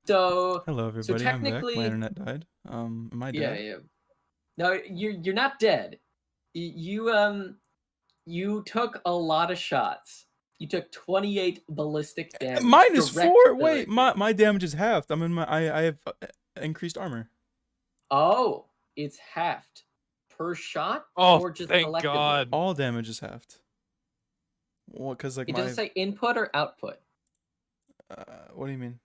So Hello, everybody. I'm back. My technically, internet died. Am I yeah, dead? yeah. No, you're not dead. You took a lot of shots. You took 28 ballistic damage Mine is direct 4. to Wait, you. my damage is halved. I'm in my. I have increased armor. Oh, it's halved per shot Oh, or just thank collectively? God. All damage is halved. Well, cause like It my. doesn't say input or output. What do you mean?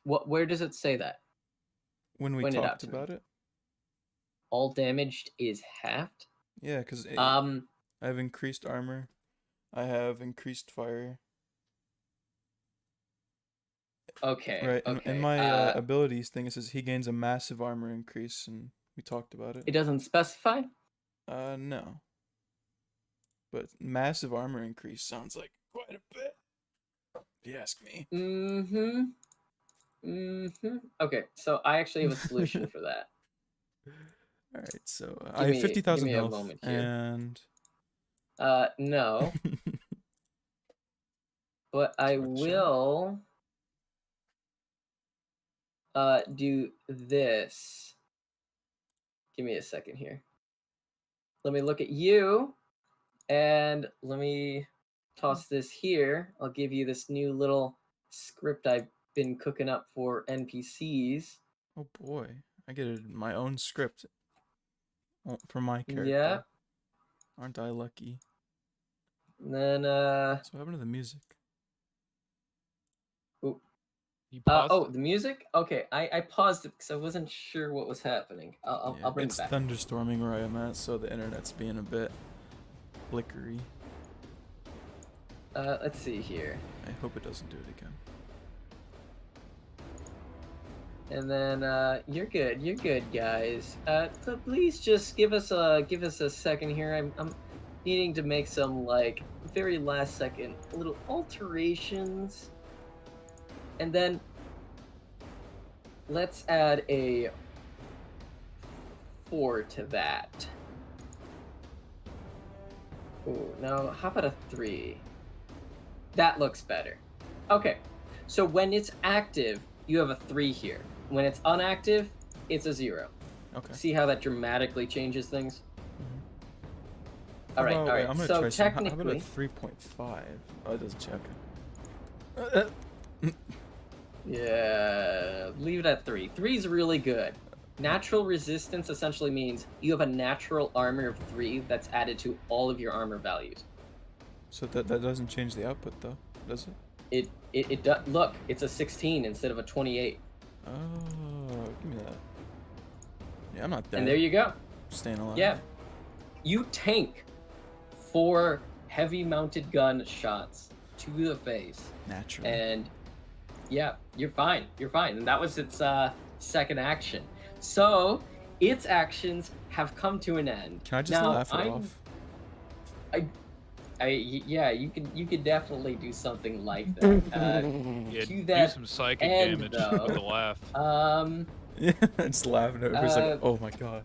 Where does it say that? When we Point it out talked to me. about it? All damaged is halved. Yeah, cause Um. I have increased armor. I have increased fire. Okay. Right, Okay. and my abilities thing, it says he gains a massive armor increase, and we talked about it. It doesn't specify. No. But massive armor increase sounds like quite a bit. If you ask me. Okay, so I actually have a solution for that. All right, so I have 50,000 give me a health, moment here. and No, but I will do this. Give me a second here. Let me look at you, and let me toss this here. I'll give you this new little script I've been cooking up for NPCs. Oh boy, I get my own script for my character. Yeah. Aren't I lucky? And then So what happened to the music? oh, the music? Okay, I paused it because I wasn't sure what was happening. I'll bring it back. It's thunderstorming where I am at, so the internet's being a bit flickery. Let's see here. I hope it doesn't do it again. And then you're good, guys. Please just give us a second here. I'm needing to make some like very last second little alterations, and then let's add a 4 to that. Oh no, how about a 3? That looks better. Okay, so when it's active, you have a 3 here. When it's unactive, it's a 0. Okay. See how that dramatically changes things? Mm-hmm. All right. I'm gonna so try technically, how about a 3.5? Oh, it doesn't check. Yeah, leave it at 3. 3 is really good. Natural resistance essentially means you have a natural armor of 3 that's added to all of your armor values. So that doesn't change the output though, does it? It does. Look, it's a 16 instead of a 28. Oh, give me that. Yeah, I'm not dead. And there you go. Staying alive. Yeah. You tank 4 heavy mounted gun shots to the face. Naturally. And yeah, you're fine. You're fine. And that was its second action. So its actions have come to an end. Can I just laugh it off? Yeah, you could definitely do something like that. Yeah, to that do some psychic end, damage though, with the laugh. Yeah, it's laughing at it. It's like, oh my god.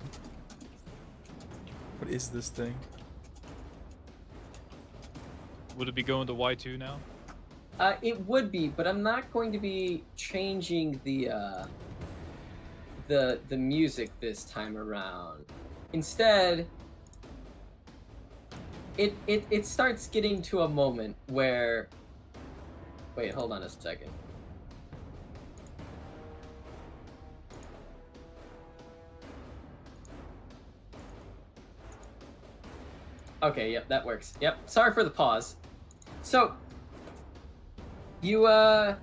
What is this thing? Would it be going to Y2 now? It would be, but I'm not going to be changing the music this time around. Instead, it starts getting to a moment where... Wait, hold on a second. Okay, yep, that works. Yep, sorry for the pause. So, you, as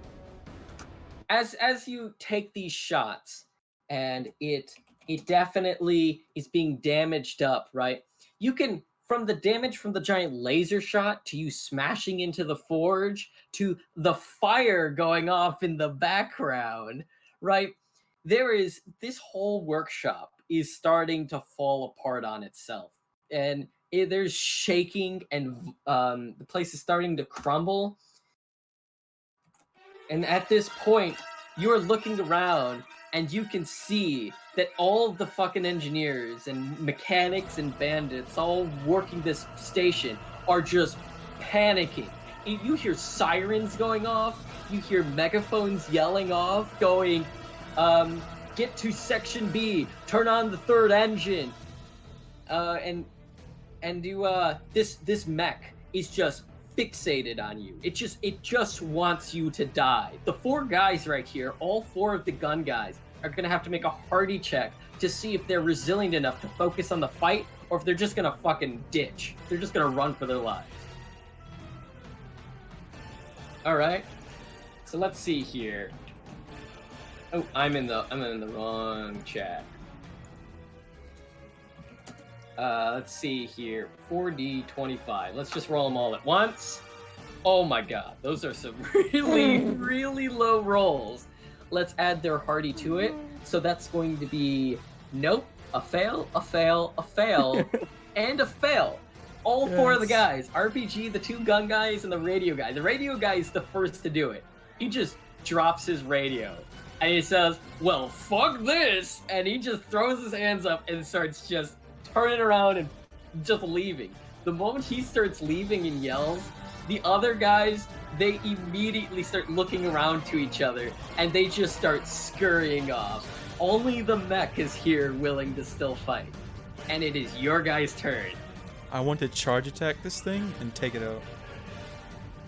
you take these shots, and it definitely is being damaged up, right? You can, from the damage from the giant laser shot, to you smashing into the forge, to the fire going off in the background, right? This whole workshop is starting to fall apart on itself. And there's shaking, and the place is starting to crumble. And at this point, you're looking around, and you can see that all the fucking engineers and mechanics and bandits all working this station are just panicking you hear sirens going off. You hear megaphones yelling off, going, "Get to Section B. Turn on the third engine." And this mech is just fixated on you. It just wants you to die. The 4 guys right here, all 4 of the gun guys, are gonna have to make a hardy check to see if they're resilient enough to focus on the fight, or if they're just gonna fucking ditch. They're just gonna run for their lives. All right. So let's see here. Oh, I'm in the wrong chat. Let's see here. 4D25. Let's just roll them all at once. Oh my god, those are some really, really low rolls. Let's add their hardy to it. So that's going to be nope, a fail, a fail, a fail, and a fail. All 4 of the guys. RPG, the 2 gun guys, and the radio guy. The radio guy is the first to do it. He just drops his radio. And he says, "Well, fuck this!" And he just throws his hands up and starts just turning around and just leaving. The moment he starts leaving and yells, the other guys, they immediately start looking around to each other, and they just start scurrying off. Only the mech is here willing to still fight. And it is your guy's turn. I want to charge attack this thing and take it out.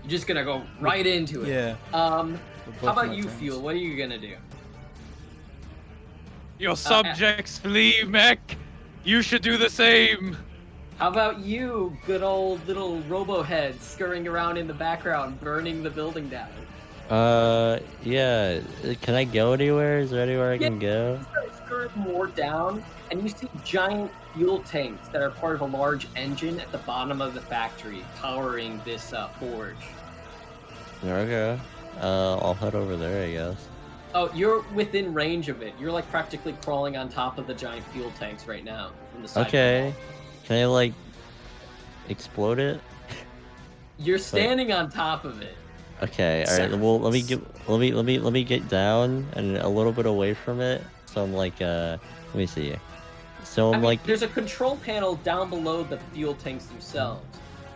You're just gonna go right into it. Yeah. How about you, Fuel? What are you gonna do? Your subjects flee, mech. You should do the same. How about you, good old little robo-head scurrying around in the background, burning the building down? Yeah. Can I go anywhere? Is there anywhere I can go? You start scurrying more down, and you see giant fuel tanks that are part of a large engine at the bottom of the factory, powering this forge. Okay. I'll head over there, I guess. Oh, you're within range of it. You're like practically crawling on top of the giant fuel tanks right now from the side. Okay. Can I like explode it? You're standing on top of it. Okay. All right. Well, let me get down and a little bit away from it. So I'm like, let me see. So I'm like, there's a control panel down below the fuel tanks themselves.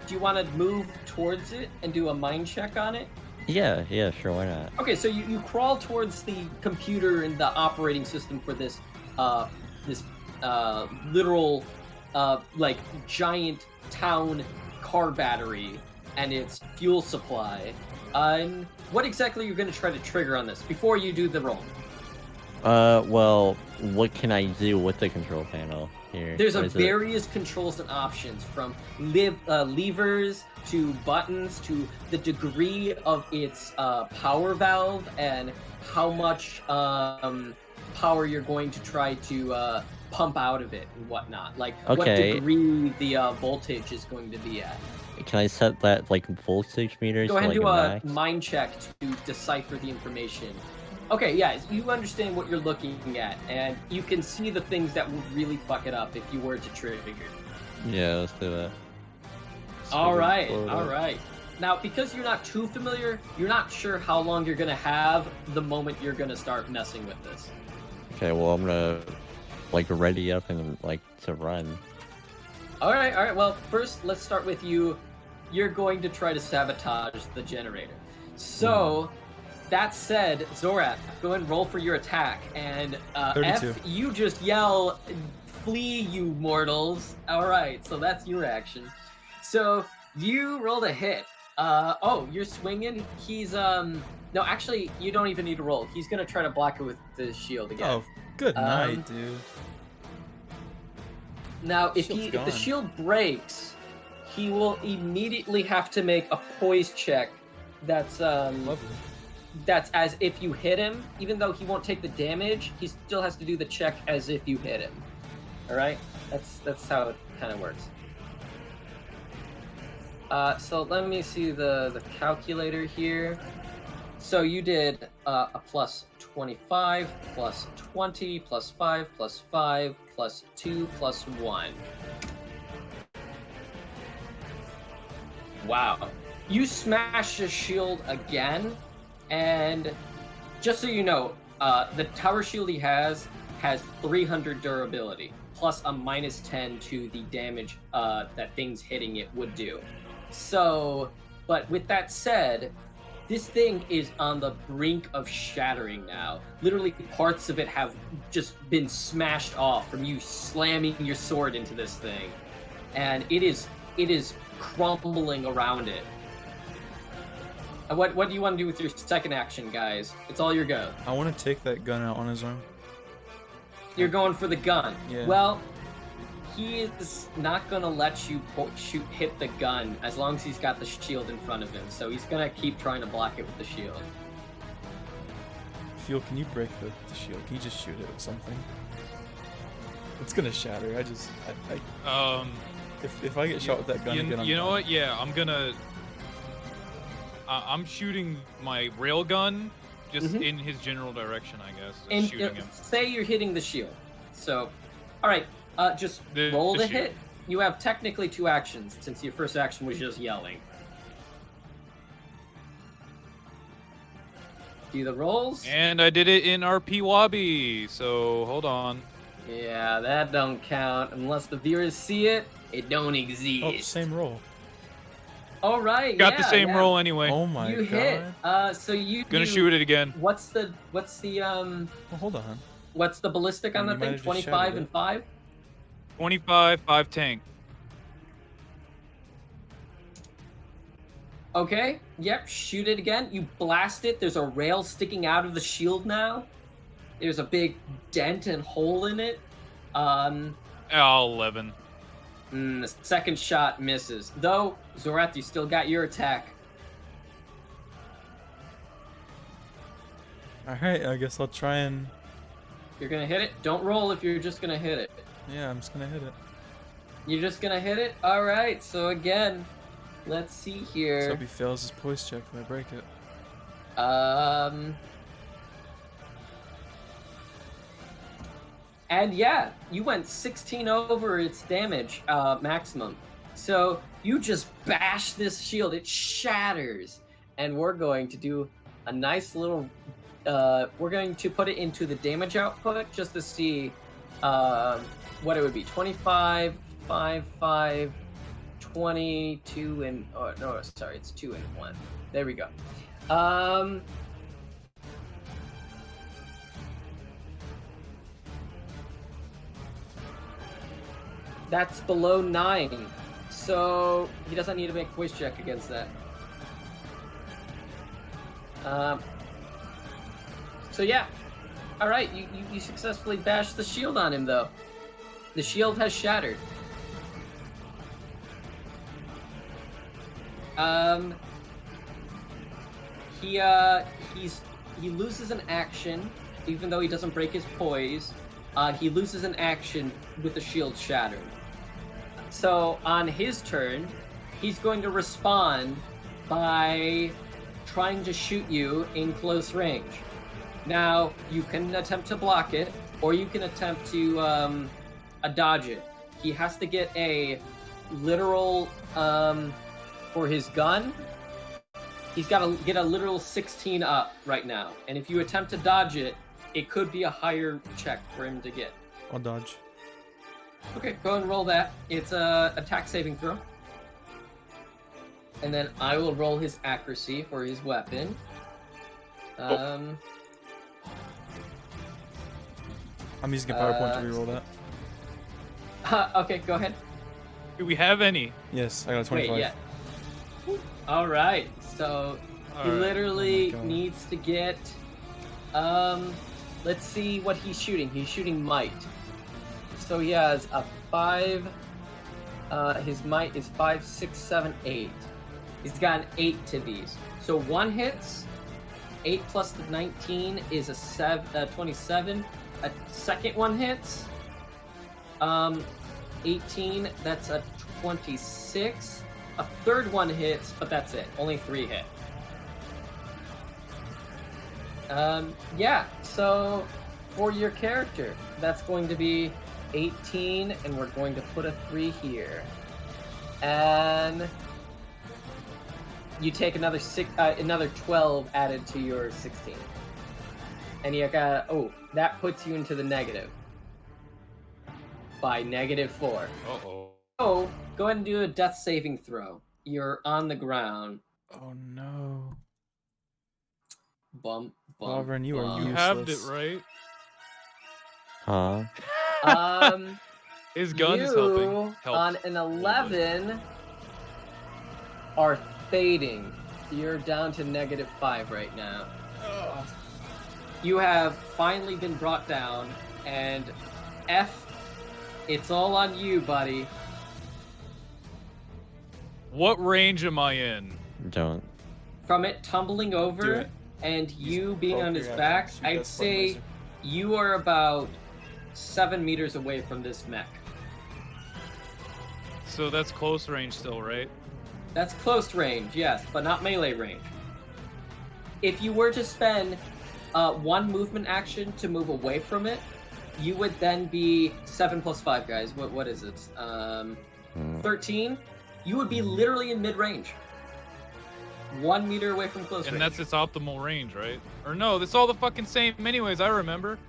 Do you want to move towards it and do a mind check on it? yeah, sure, why not? Okay, so you crawl towards the computer and the operating system for this literal like giant town car battery and its fuel supply. And what exactly are you going to try to trigger on this before you do the roll? Well, what can I do with the control panel here? There's What is it? various controls and options, from levers to buttons to the degree of its power valve and how much power you're going to try to pump out of it and whatnot. Like what Okay. degree the voltage is going to be at. Can I set that like voltage meter Go to ahead like and do a a max? mind check to decipher the information. Okay, yeah, you understand what you're looking at, and you can see the things that would really fuck it up if you were to trigger. Yeah, let's do that. All right, Explode all it. right. Now, because you're not too familiar, you're not sure how long you're gonna have the moment you're gonna start messing with this. Okay, well I'm gonna like ready up and like to run. All right. Well, first, let's start with you. You're going to try to sabotage the generator. So, that said, Zorak, go ahead and roll for your attack. And 32. F, you just yell, "Flee, you mortals!" All right, so that's your action. So you rolled a hit. Oh, you're swinging. He's no, actually, you don't even need to roll. He's gonna try to block it with the shield again. Oh, good night, dude. Now, if Shield's the gone. shield breaks, he will immediately have to make a poise check. That's Lovely. that's as if you hit him. Even though he won't take the damage, he still has to do the check as if you hit him. All right, that's how it kind of works. So let me see the calculator here. So you did a plus 25, plus 20, plus 5, plus 5, plus 2, plus 1. Wow. You smash the shield again, and just so you know, the tower shield he has 300 durability, plus a minus 10 to the damage that things hitting it would do. So But with that said, this thing is on the brink of shattering now. Literally, parts of it have just been smashed off from you slamming your sword into this thing, and it is crumbling around it. What do you want to do with your second action, guys? It's all your go. I want to take that gun out on his arm. You're going for the gun. Yeah. Well, he is not gonna let you hit the gun as long as he's got the shield in front of him. So he's gonna keep trying to block it with the shield. Fuel, can you break the shield? Can you just shoot it with something? It's gonna shatter. If I get shot with that gun again, I'm you know done. what? Yeah, I'm shooting my rail gun just in his general direction, I guess. Just And shooting him. say you're hitting the shield. So, all right, just The roll to shield. hit. You have technically 2 actions since your first action was just yelling. Do the rolls. And I did it in RP Wabi, so hold on. Yeah, that don't count unless the viewers see it. It don't exist. Oh, same roll. All right, Got the same yeah. roll anyway. Oh my You god. hit. So you Gonna shoot it again. What's the Well, hold on. what's the ballistic on You that might thing? have just 25 shattered and it. 5. 25, 5 tank. Okay. Yep. Shoot it again. You blast it. There's a rail sticking out of the shield now. There's a big dent and hole in it. Oh, 11. The second shot misses. Though, Zorath, you still got your attack. Alright, I guess I'll try and... You're gonna hit it. Don't roll if you're just gonna hit it. Yeah, I'm just gonna hit it. You're just gonna hit it? Alright, so again, let's see So here. if he fails his poise check, if I break it. And yeah, you went 16 over its damage maximum. So you just bash this shield, it shatters. And we're going to do a nice little, we're going to put it into the damage output just to see what it would be. 25, 5, 5, 22, and, oh no, sorry, it's 2 and 1. There we go. That's below 9. So he doesn't need to make a voice check against that. So yeah. Alright, you successfully bashed the shield on him though. The shield has shattered. He loses an action, even though he doesn't break his poise. He loses an action with the shield shattered. So on his turn, he's going to respond by trying to shoot you in close range. Now, you can attempt to block it, or you can attempt to dodge it. He has to get a literal, for his gun, he's got to get a literal 16 up right now. And if you attempt to dodge it, it could be a higher check for him to get. I'll dodge. Okay, go and roll that. It's a attack saving throw. And then I will roll his accuracy for his weapon. I'm using a power point to reroll that. Okay, go ahead. Do we have any? Yes, I got a 25. Wait, yeah. All right, so he Alright. literally Oh my God. needs to get. Let's see what he's shooting. He's shooting might. So he has a 5. His might is 5, 6, 7, 8. He's got an 8 to these. So 1 hits. 8 plus the 19 is a 27. A second one hits. 18. That's a 26. A third one hits, but that's it. Only 3 hit. Yeah, so for your character, that's going to be 18, and we're going to put a 3 here. And you take another 12 added to your 16. And you got, that puts you into the negative. By -4. Uh-oh. So, go ahead and do a death saving throw. You're on the ground. Oh no. Bump, bump. Auburn, you are You useless. halved it, right? Huh? His gun is You helping. on an 11 are fading. You're down to -5 right now. Oh. You have finally been brought down, and F, it's all on you, buddy. What range am I in? Don't. From it tumbling Do over it. and you Use being both on your his back, actions. Shoot I'd that spark say laser. you are about 7 meters away from this mech. So that's close range still, right? That's close range, yes, but not melee range. If you were to spend one movement action to move away from it, you would then be 7 plus 5, guys. What is it? 13? You would be literally in mid-range. 1 meter away from close And range. that's its optimal range, right? Or no, it's all the fucking same anyways, I remember.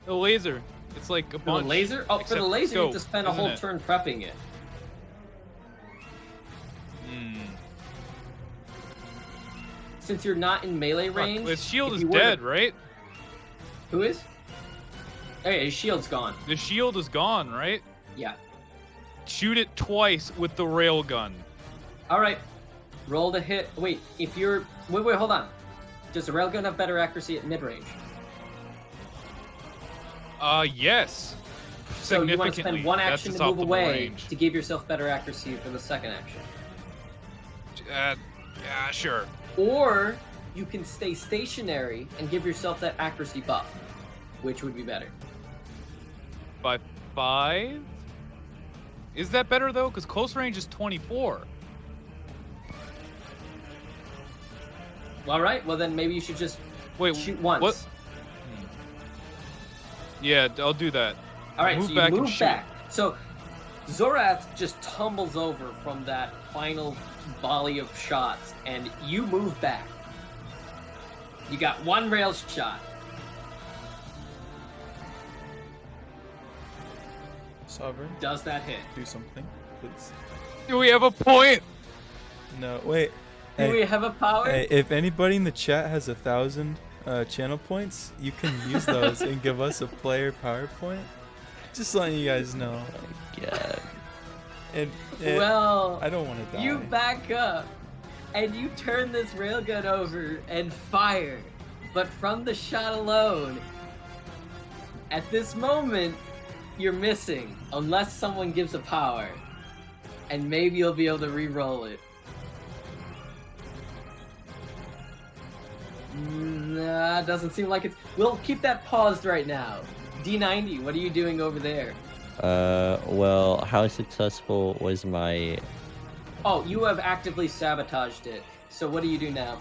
The laser. It's like a For the bunch. laser? Oh, for except the laser, you have to scope, spend a isn't whole it? turn prepping it. Since you're not in melee range... Its shield if is you were dead, to- right? Who is? Hey, his shield's gone. The shield is gone, right? Yeah. Shoot it twice with the railgun. Alright. Roll to hit. Wait, if you're... Wait, hold on. Does the railgun have better accuracy at mid-range? Yes. So you want to spend one That's action its to move optimal away range. to give yourself better accuracy for the second action. Yeah, sure. Or you can stay stationary and give yourself that accuracy buff. Which would be better? By 5? Is that better though? Because close range is 24. Alright, well then maybe you should just Wait, shoot once. what? Yeah, I'll do that. Alright, Move so you back and move shoot. back. So Zorath just tumbles over from that final volley of shots, and you move back. You got one rail shot. Sovereign, Does that hit? do something, please. Do we have a point? No, wait. Do Hey, we have a power? hey, if anybody in the chat has 1,000 channel points, you can use those and give us a player PowerPoint. Just letting you guys know. God. And Well, I don't want to die. you back up, and you turn this railgun over and fire. But from the shot alone, at this moment, you're missing. Unless someone gives a power. And maybe you'll be able to re-roll it. Nah, doesn't seem like it's... We'll keep that paused right now. D90, what are you doing over there? Well, how successful was my... Oh, you have actively sabotaged it. So what do you do now?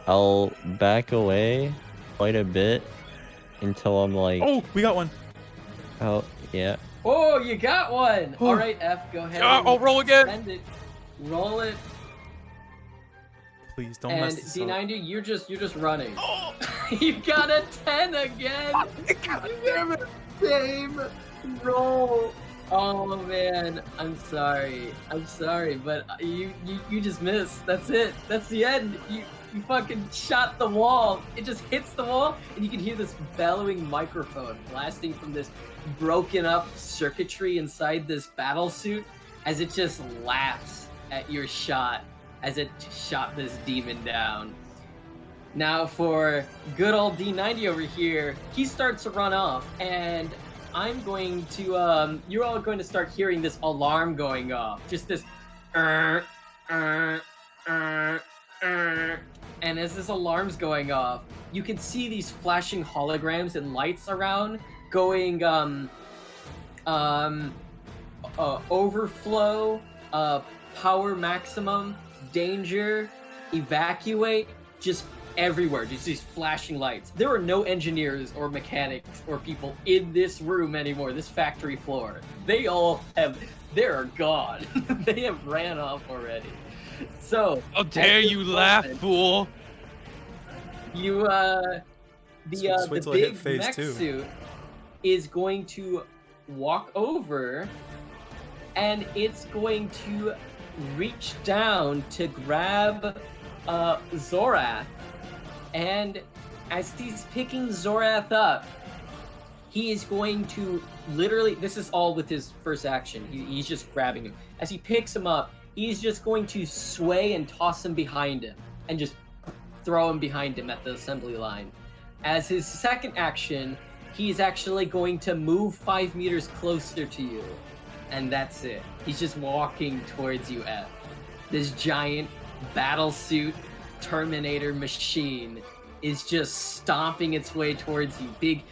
I'll back away quite a bit until I'm like... Oh, we got one. Oh, yeah. Oh, you got one! Oh. Alright, F, go ahead. I'll roll again. Spend it. Roll it. Please don't And mess this up. D90, you're just running. You got a 10 again! God damn it! Same roll! Oh man, I'm sorry, but you just missed. That's it. That's the end. You fucking shot the wall. It just hits the wall, and you can hear this bellowing microphone blasting from this broken up circuitry inside this battle suit as it just laughs at your shot as it shot this demon down. Now for good old D90 over here, he starts to run off, and I'm going to, you're all going to start hearing this alarm going off. Just this, and as this alarm's going off, you can see these flashing holograms and lights around going, overflow, power maximum, danger, evacuate, just everywhere, just these flashing lights. There are no engineers or mechanics or people in this room anymore, this factory floor. They're gone. They have ran off already. So, How dare you laugh, fool! You, Just wait the till I hit big phase mech 2. suit is going to walk over, and it's going to reach down to grab Zorath, and as he's picking Zorath up, he is going to literally, this is all with his first action, he's just grabbing him. As he picks him up, he's just going to sway and toss him behind him, and just throw him behind him at the assembly line. As his second action, he's actually going to move 5 meters closer to you. And that's it. He's just walking towards you, F. This giant battlesuit Terminator machine is just stomping its way towards you. Big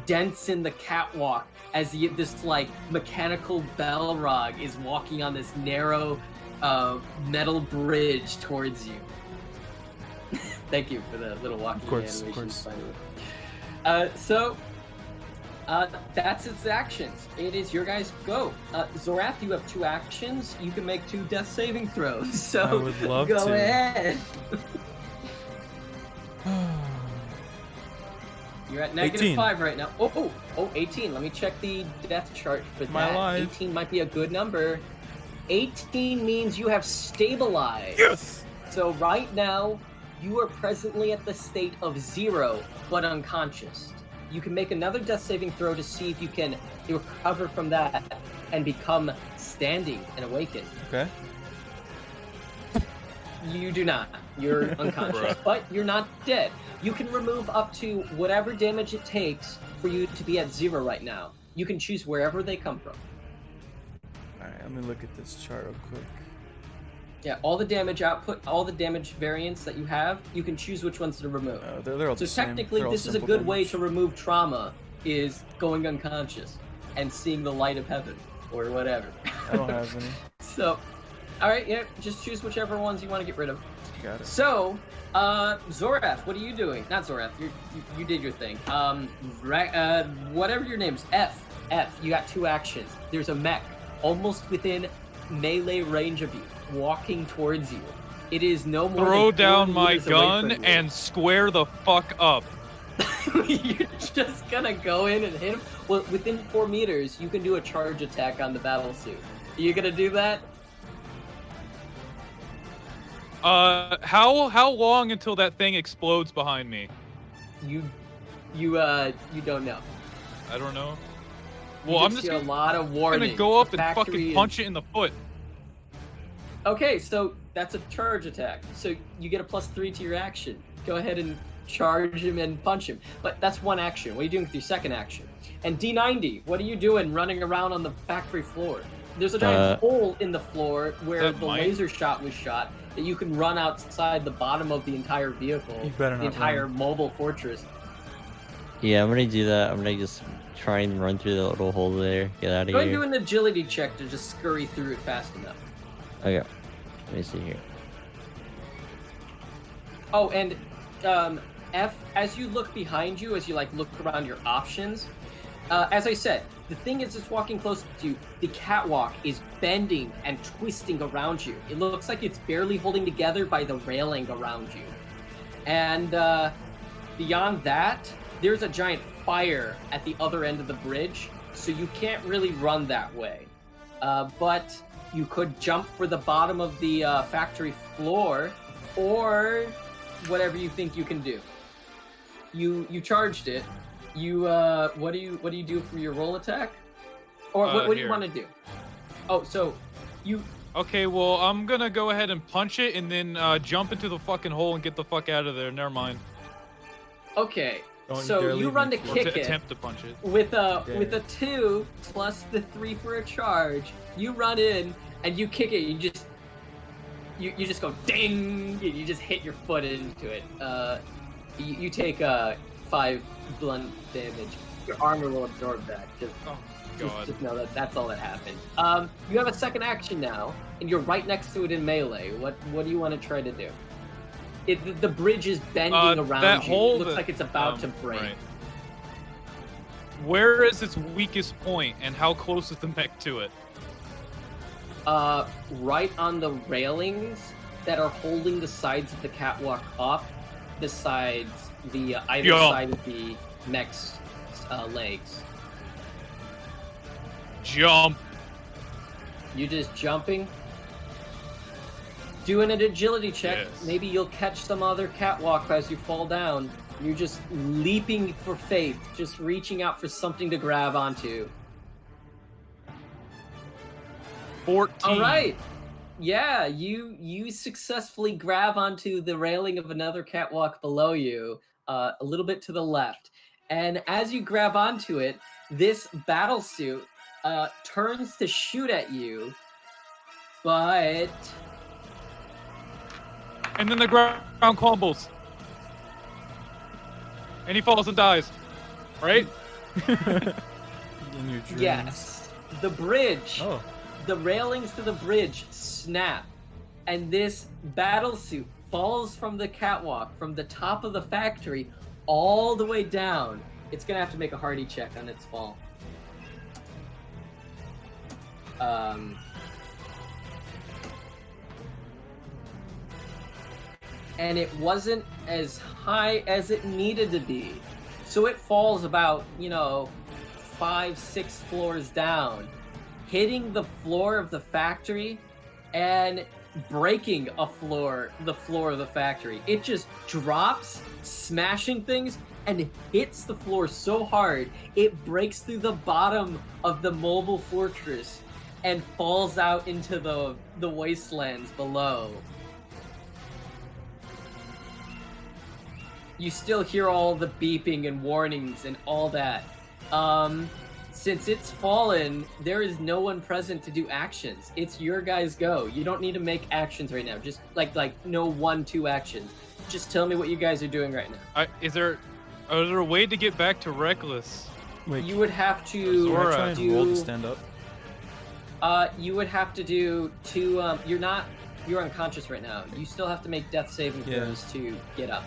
dents in the catwalk as this like mechanical Balrog is walking on this narrow metal bridge towards you. Thank you for the little walking animation. Of course. That's its actions. It is your guys' go. Zorath, you have 2 actions. You can make 2 death saving throws. So I would love go to. ahead. You're at negative 18. 5 right now. Oh, 18. Let me check the death chart for Am I that. alive? 18 might be a good number. 18 means you have stabilized. Yes! So right now, you are presently at the state of 0, but unconscious. You can make another death saving throw to see if you can recover from that and become standing and awakened. Okay. You do not. You're unconscious, but you're not dead. You can remove up to whatever damage it takes for you to be at 0 right now. You can choose wherever they come from. Alright, let me look at this chart real quick. Yeah, all the damage output, all the damage variants that you have, you can choose which ones to remove. They're all So the same. technically, They're all this is a simple good way damage. to remove trauma, is going unconscious and seeing the light of heaven, or whatever. I don't have any. So, alright, yeah, just choose whichever ones you want to get rid of. Got it. So, Zorath, what are you doing? Not Zorath, you did your thing. Whatever your name's, F, you got 2 actions. There's a mech almost within melee range of you, walking towards you. It is no more Throw than 4 down my meters away gun from you. and square the fuck up. You're just gonna go in and hit him? Well, within 4 meters, you can do a charge attack on the battlesuit. Are you gonna do that? How long until that thing explodes behind me? You don't know. I don't know. You Well, I'm just see a lot of warnings. gonna go up The and factory fucking is- punch it in the foot. Okay, so that's a charge attack. So you get a +3 to your action. Go ahead and charge him and punch him. But that's 1 action. What are you doing with your second action? And D90, what are you doing running around on the factory floor? There's a giant hole in the floor where the laser shot was shot that you can run outside the bottom of the entire vehicle, You better the not entire run. mobile fortress. Yeah, I'm gonna do that. I'm gonna just try and run through the little hole there. Get out of Go ahead and do here. an agility check to just scurry through it fast enough. Okay. Let me see here. Oh, and F, as you look behind you, as you like look around your options, as I said, the thing is just walking close to you. The catwalk is bending and twisting around you. It looks like it's barely holding together by the railing around you. And beyond that, there's a giant fire at the other end of the bridge, so you can't really run that way. But you could jump for the bottom of the factory floor, or whatever you think you can do. You charged it. You what do you do for your roll attack? Or what do you here. want to do? Oh, so you Okay, well, I'm gonna go ahead and punch it and then jump into the fucking hole and get the fuck out of there. Never mind. okay? Don't So dare you leave run me to for Or kick to it attempt to punch it. with Okay. a 2 plus the 3 for a charge. You run in and you kick it. You just go ding, and you just hit your foot into it. You take 5 blunt damage. Your armor will absorb that. Oh, God. Just know that that's all that happened. You have a second action now, and you're right next to it in melee. What do you want to try to do? The bridge is bending around that you. hole It looks that- like it's about to break. Right. Where is its weakest point, and how close is the mech to it? Right on the railings that are holding the sides of the catwalk up, besides the either Yo. side of the mech's legs. Jump. You just jumping? Doing an agility check. Yes. Maybe you'll catch some other catwalk as you fall down. You're just leaping for faith, just reaching out for something to grab onto. 14. All right. Yeah, you successfully grab onto the railing of another catwalk below you, a little bit to the left. And as you grab onto it, this battle suit turns to shoot at you, but And then the ground crumbles. And he falls and dies. Right? In your dreams. yes, the bridge, Oh. the railings to the bridge snap, and this battle suit falls from the catwalk, from the top of the factory, all the way down. It's gonna have to make a hardy check on its fall. And it wasn't as high as it needed to be. So it falls about, 5-6 floors down, hitting the floor of the factory and breaking the floor of the factory. It just drops, smashing things, and hits the floor so hard it breaks through the bottom of the mobile fortress and falls out into the wastelands below. You still hear all the beeping and warnings and all that. Since it's fallen, there is no one present to do actions. It's your guys' go. You don't need to make actions right now. Just like no 1-2 actions. Just tell me what you guys are doing right now. Is there a way to get back to Reckless? Wait, You would have can to Zora, I try and roll to do. stand up? You would have to do two. You're unconscious right now. You still have to make death saving Yeah. throws to get up.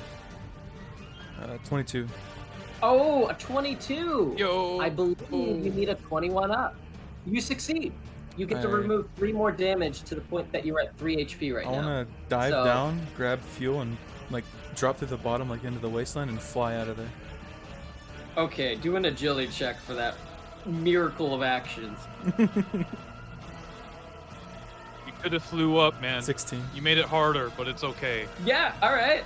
22. Oh, a 22. Yo. I believe you need a 21 up. You succeed. You get to Alright. remove 3 more damage to the point that you're at 3 HP right I now. want to dive So- down, grab fuel, and like drop through the bottom, like into the wasteland, and fly out of there. Okay, do an agility check for that miracle of actions. You could have flew up, man. 16. You made it harder, but it's okay. Yeah, all right.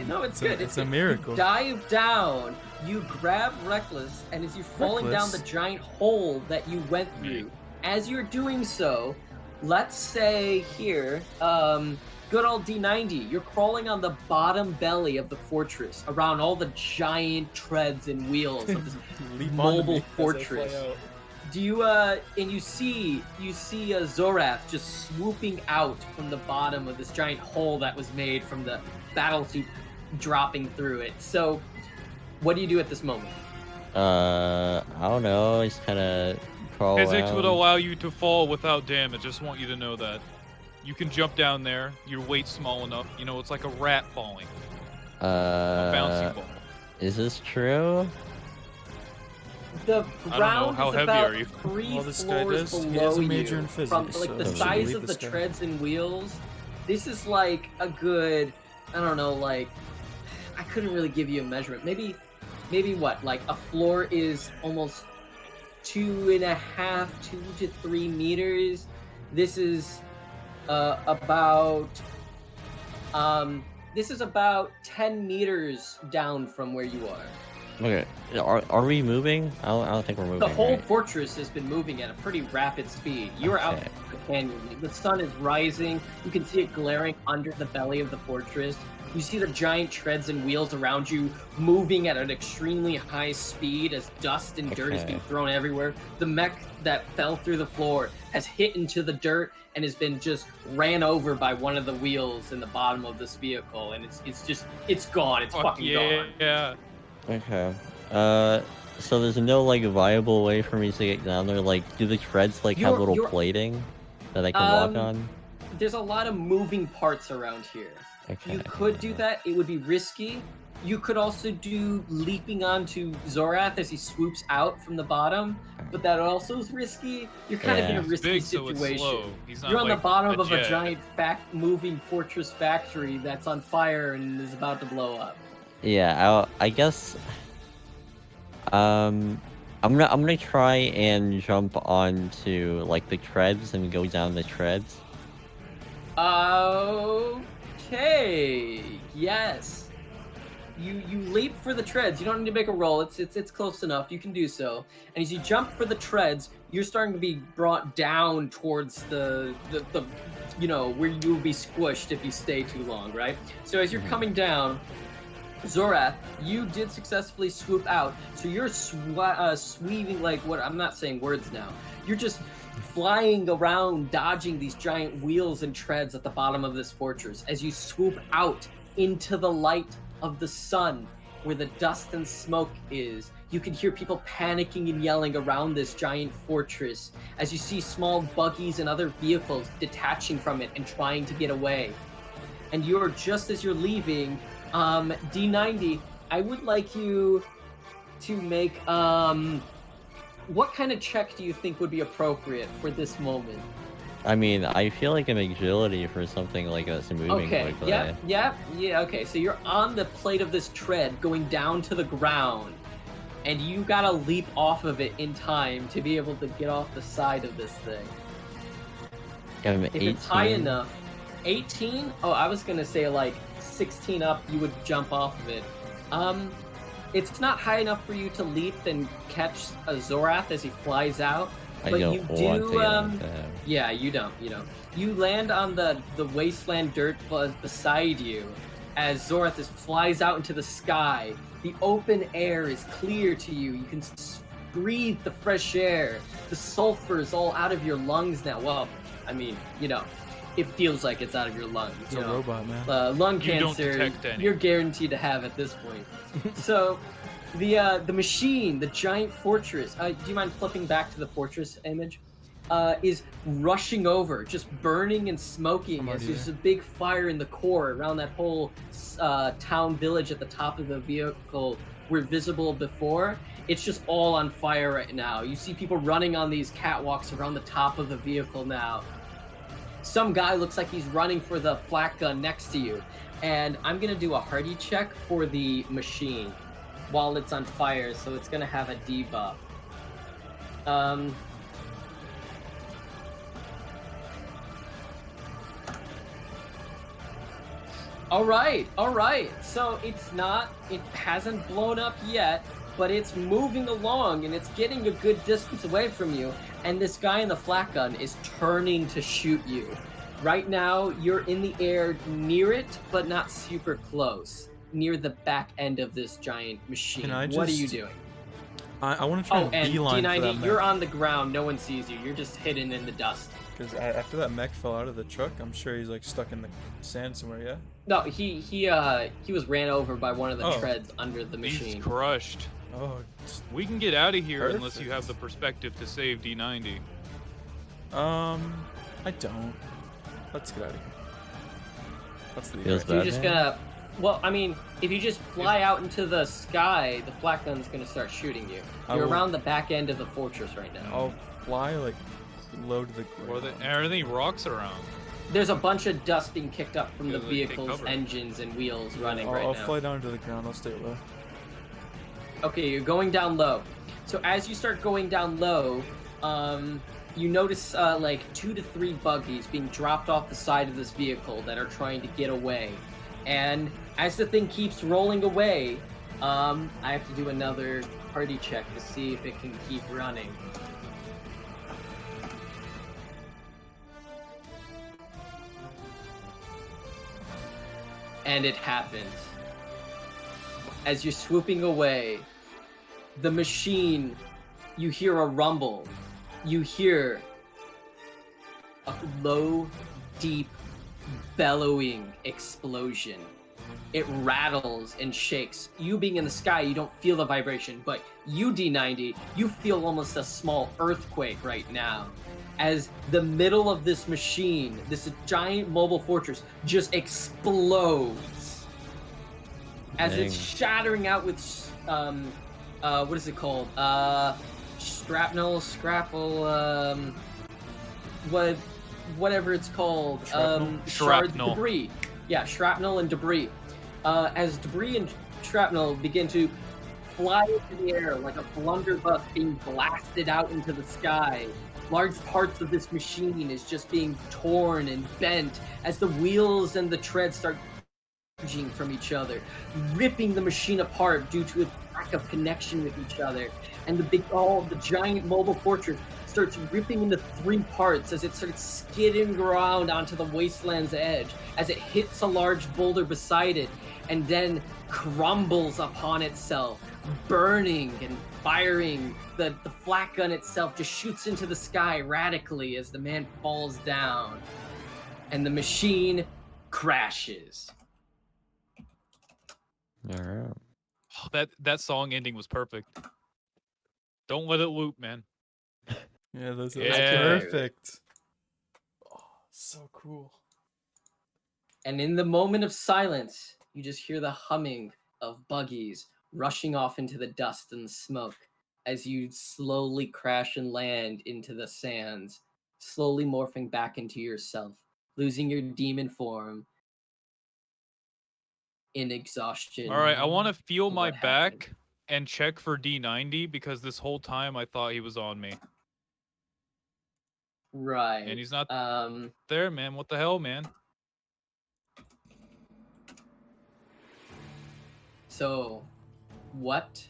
No, it's good. It's a good. miracle. You dive down, you grab Reckless, and as you're falling down the Reckless? giant hole that you went through, as you're doing so, let's say here, good old D90, you're crawling on the bottom belly of the fortress, around all the giant treads and wheels of this Leap onto mobile me as I fly fortress. out. Do you and you see Zorath just swooping out from the bottom of this giant hole that was made from the battlesuit dropping through it. So, what do you do at this moment? I don't know. Just kind of crawl Physics around. would allow you to fall without damage. Just want you to know that. You can jump down there. Your weight's small enough. You know, it's like a rat falling. A bouncy ball. Is this true? The know, ground how is heavy about are you? 3 Well, this guy floors does- he below has a major you. in physics, From so like the we should size believe of the this guy. treads and wheels, this is like a good, I don't know, like I couldn't really give you a measurement. Maybe what? Like a floor is almost 2.5, 2 to 3 meters. This is about 10 meters down from where you are. Okay. Are we moving? I don't think we're moving. The whole right? fortress has been moving at a pretty rapid speed. You are out Okay. in the canyon. The sun is rising. You can see it glaring under the belly of the fortress. You see the giant treads and wheels around you moving at an extremely high speed as dust and dirt is Okay. being thrown everywhere. The mech that fell through the floor has hit into the dirt and has been just ran over by one of the wheels in the bottom of this vehicle. And it's gone. It's Fuck fucking yeah. gone. Yeah. Okay. So there's no like viable way for me to get down there. Like, do the treads like have little You're- plating that I can walk on? There's a lot of moving parts around here. Okay. You could do that. It would be risky. You could also do leaping onto Zorath as he swoops out from the bottom, but that also is risky. You're kind of in a Yeah. risky Big, so it's situation. slow. He's not You're on the like bottom a of a jet. giant moving fortress factory that's on fire and is about to blow up. Yeah, I guess. I'm gonna try and jump onto like the treads and go down the treads. Okay. Yes. You leap for the treads. You don't need to make a roll. It's close enough. You can do so. And as you jump for the treads, you're starting to be brought down towards the where you will be squished if you stay too long, right? So as you're coming down, Zorath, you did successfully swoop out. So you're sweeping like what? I'm not saying words now. You're just flying around, dodging these giant wheels and treads at the bottom of this fortress as you swoop out into the light of the sun where the dust and smoke is. You can hear people panicking and yelling around this giant fortress as you see small buggies and other vehicles detaching from it and trying to get away. And you're just as you're leaving, D90, I would like you to make what kind of check do you think would be appropriate for this moment? I mean, I feel like an agility for something like that's moving quickly. Yeah. Okay, so you're on the plate of this tread going down to the ground, and you gotta leap off of it in time to be able to get off the side of this thing. If 18. it's high enough, 18? Oh, I was gonna say like 16 up, you would jump off of it. It's not high enough for you to leap and catch a Zorath as he flies out. I But don't you want do, to get on that. yeah, you don't. You land on the wasteland dirt beside you as Zorath flies out into the sky. The open air is clear to you. You can breathe the fresh air. The sulfur is all out of your lungs now. Well, I mean, it feels like it's out of your lungs. It's a robot, man. Lung You don't cancer, detect any. you're guaranteed to have at this point. So, the machine, the giant fortress. Do you mind flipping back to the fortress image? Is rushing over, just burning and smoking. As there's a big fire in the core around that whole town village at the top of the vehicle were visible before. It's just all on fire right now. You see people running on these catwalks around the top of the vehicle now. Some guy looks like he's running for the flak gun next to you. And I'm going to do a hardy check for the machine while it's on fire, so it's going to have a debuff. All right. So it hasn't blown up yet, but it's moving along and it's getting a good distance away from you. And this guy in the flak gun is turning to shoot you. Right now, you're in the air near it, but not super close, near the back end of this giant machine. What are you doing? I want to try and beeline for that D90, you're on the ground. No one sees you. You're just hidden in the dust. Because after that mech fell out of the truck, I'm sure he's like stuck in the sand somewhere. Yeah. No, he was ran over by one of the treads under the machine. He's crushed. Oh. We can get out of here Perfect. unless you have the perspective to save D90. I don't. Let's get out of here. Let's leave. Feels Right? bad. You're just gonna. Well, I mean, if you just fly out into the sky, the flak gun's gonna start shooting you. You're around the back end of the fortress right now. I'll fly like low to the ground. Are there any rocks around? There's a bunch of dust being kicked up from the Yeah, they take vehicle's cover. engines and wheels running I'll right now. fly down to the ground. I'll stay low. Okay, you're going down low. So as you start going down low, you notice like 2 to 3 buggies being dropped off the side of this vehicle that are trying to get away. And as the thing keeps rolling away, I have to do another party check to see if it can keep running. And it happens. As you're swooping away, the machine, you hear a rumble. You hear a low, deep, bellowing explosion. It rattles and shakes. You being in the sky, you don't feel the vibration, but you, D90, you feel almost a small earthquake right now. As the middle of this machine, this giant mobile fortress, just explodes. As it's shattering out with, what is it called? Shrapnel, scrapple, whatever it's called. Shrapnel. Debris. Yeah, shrapnel and debris. As debris and shrapnel begin to fly into the air like a blunderbuss being blasted out into the sky, Large parts of this machine is just being torn and bent as the wheels and the treads start changing from each other, ripping the machine apart due to its lack of connection with each other. And the giant mobile fortress starts ripping into 3 parts as it starts skidding around onto the wasteland's edge, as it hits a large boulder beside it, and then crumbles upon itself, burning and firing. The flak gun itself just shoots into the sky radically as the man falls down, and the machine crashes. All right. Oh, that song ending was perfect. Don't let it loop, man. Yeah, that's Yeah. perfect. Oh, so cool. And in the moment of silence, you just hear the humming of buggies rushing off into the dust and smoke as you slowly crash and land into the sands, slowly morphing back into yourself, losing your demon form in exhaustion. All right, I want to feel of my what happened. back and check for D90 because this whole time I thought he was on me. Right. And he's not there, man. What the hell, man? So, what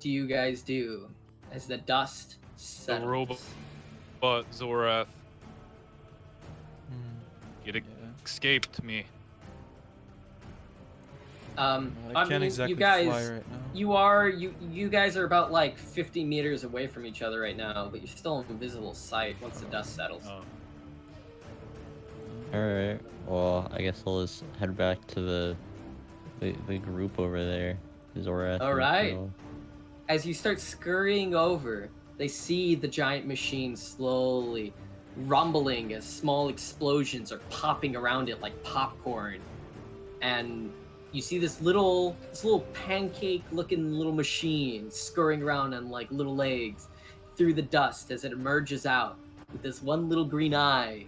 do you guys do as the dust The settles? robot Zorath. It Yeah. escaped me. I can't mean, exactly you guys, fly right now. you guys are about like 50 meters away from each other right now, but you're still in visible sight once the dust settles. Oh. All right. Well, I guess I'll just head back to the group over there. Zorath. All and right. Phil. As you start scurrying over, they see the giant machine slowly rumbling as small explosions are popping around it like popcorn. And you see this little pancake-looking little machine scurrying around on like little legs through the dust as it emerges out with this one little green eye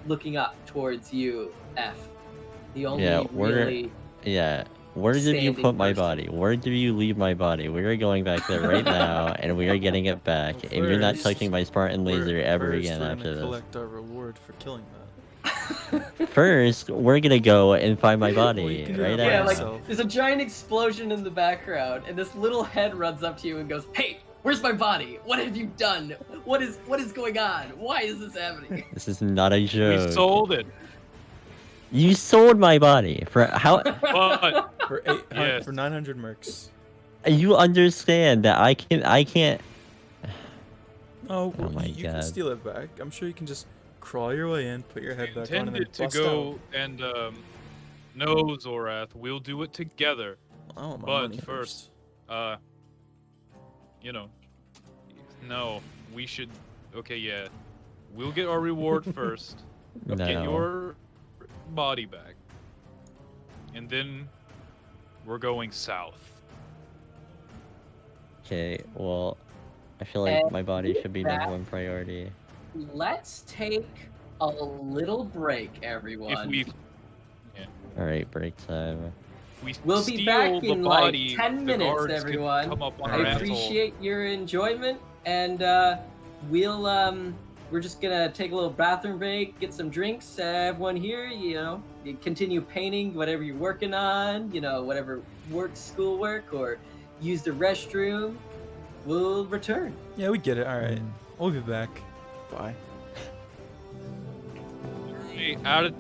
looking up towards you, F. The only really Yeah. Where did you standing put my person. body? Where did you leave my body? We are going back there right now, and we are getting it back. Well, and you're not first- touching my Spartan laser ever again we're after gonna this. collect our reward for killing that. First, we're gonna go and find my Well, body you can do right that by Yeah, now. like yourself. there's a giant explosion in the background, and this little head runs up to you and goes, "Hey, where's my body? What have you done? What is going on? Why is this happening?" This is not a joke. We sold it. You sold my body for how? But For 800, Yes. for 900 mercs. You understand that I can't. Oh, well, my you can God. steal it back. I'm sure you can just crawl your way in, put your head back on, and then intended to bust go out. and no, Zorath, we'll do it together. I want my But money first, you know, no, we should. Okay, yeah, we'll get our reward first. No. Get your body back, and then we're going south. Okay. Well, I feel like And my body should be that- number one priority. Let's take a little break, everyone. If we All right, break time. We'll steal be back the in like body, 10 the minutes, guards could everyone. Come up on I our asshole. appreciate your enjoyment, and we're just gonna take a little bathroom break, get some drinks. Everyone here, you continue painting whatever you're working on, whatever schoolwork, or use the restroom. We'll return. Yeah, we get it. All right. We'll be back. Bye. Hey, out of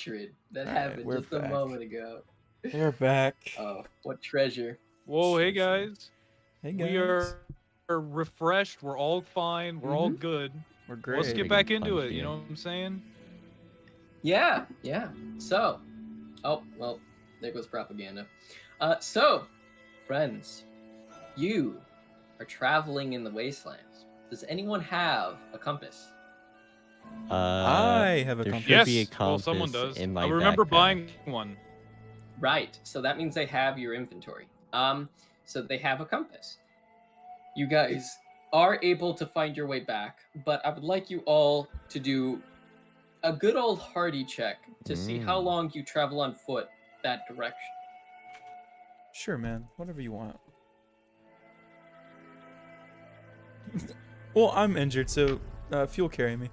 hatred that All right, happened we're just a back. moment ago. We're back. Oh, what treasure. Whoa, hey guys. Hey We guys. are refreshed. We're all fine. We're all good. We're Well, let's great. get Freaking back into punch it. You you. know what I'm saying? Yeah, yeah. So, oh, well, there goes propaganda. So, friends, you are traveling in the wastelands. Does anyone have a compass? I have a There compass. should be a Yes. Well, someone compass does. in my I remember backpack. buying one. Right. So that means they have your inventory. So they have a compass. You guys are able to find your way back, but I would like you all to do a good old hardy check to see how Mm. long you travel on foot that direction. Sure, man. Whatever you want. Well, I'm injured, so fuel carry me.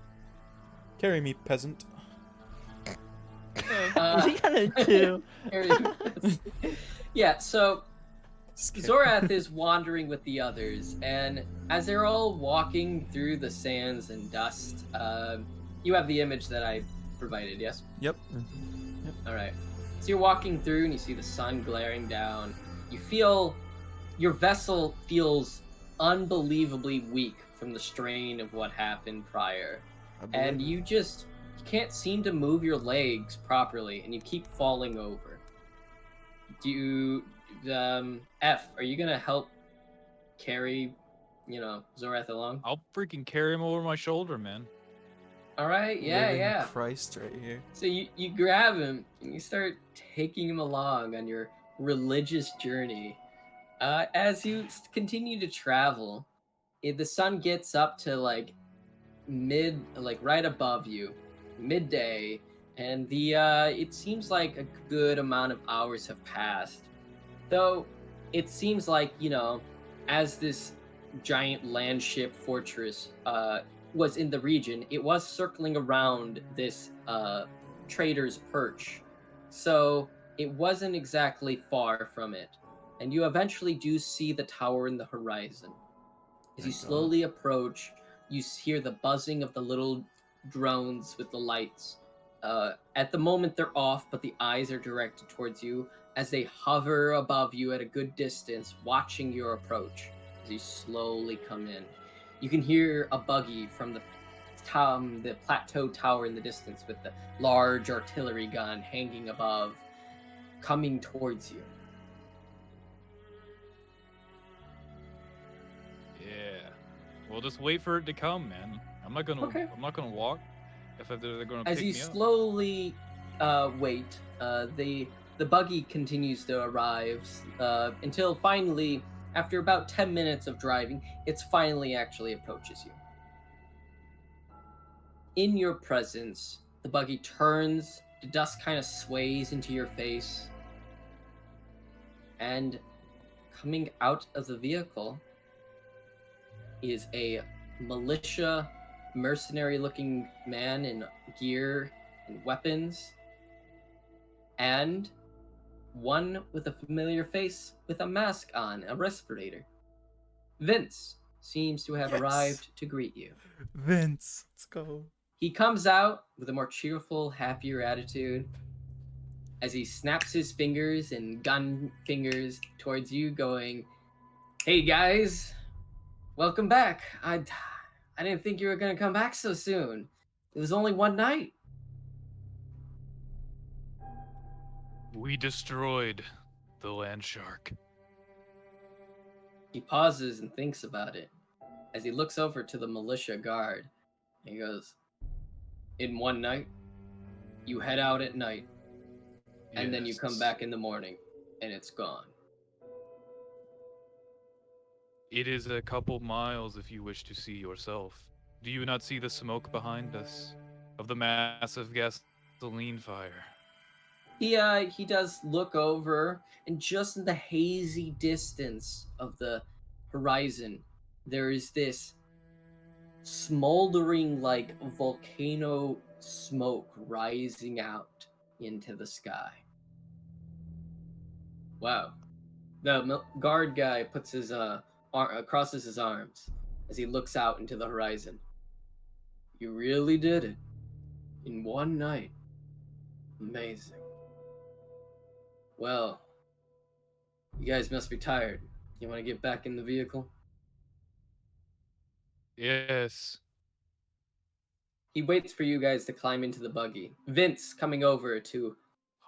Carry me, peasant. We got a 2. Yeah, so Just kidding. Zorath is wandering with the others, and as they're all walking through the sands and dust, you have the image that I provided, yes? Yep. All right. So you're walking through, and you see the sun glaring down. You feel your vessel feels unbelievably weak from the strain of what happened prior, and you can't seem to move your legs properly, and you keep falling over. Do you, F, are you gonna help carry, Zorath along? I'll freaking carry him over my shoulder, man. All right, yeah, Living yeah. Christ right here. So you grab him and you start taking him along on your religious journey. As you continue to travel, the sun gets up to like right above you, midday, and it seems like a good amount of hours have passed. Though it seems like, as this giant land ship fortress was in the region, it was circling around this trader's perch. So it wasn't exactly far from it. And you eventually do see the tower in the horizon. As you My God. slowly approach, you hear the buzzing of the little drones with the lights. At the moment, they're off, but the eyes are directed towards you as they hover above you at a good distance, watching your approach as you slowly come in. You can hear a buggy from the plateau tower in the distance with the large artillery gun hanging above, coming towards you. Yeah. Well, just wait for it to come, man. I'm not gonna. Okay. I'm not gonna walk. If they're gonna As pick you me up. slowly wait, the buggy continues to arrive until finally, after about 10 minutes of driving, it's finally actually approaches you. In your presence, the buggy turns, the dust kind of sways into your face, and coming out of the vehicle is a militia, mercenary-looking man in gear and weapons, and one with a familiar face with a mask on, a respirator. Vince seems to have Yes. arrived to greet you. Vince, let's go. He comes out with a more cheerful, happier attitude as he snaps his fingers and gun fingers towards you, going, "Hey guys, welcome back. I didn't think you were gonna come back so soon. It was only one night." We destroyed the land shark. He pauses and thinks about it as he looks over to the militia guard. He goes, "In one night, you head out at night, and then you come Yes. back in the morning, and it's gone." It is a couple miles if you wish to see yourself. Do you not see the smoke behind us of the massive gasoline fire? He does look over, and just in the hazy distance of the horizon, there is this smoldering like volcano smoke rising out into the sky. Wow. The guard guy puts his crosses his arms as he looks out into the horizon. "You really did it in one night." Amazing. Well, you guys must be tired. You want to get back in the vehicle? Yes. He waits for you guys to climb into the buggy. Vince coming over to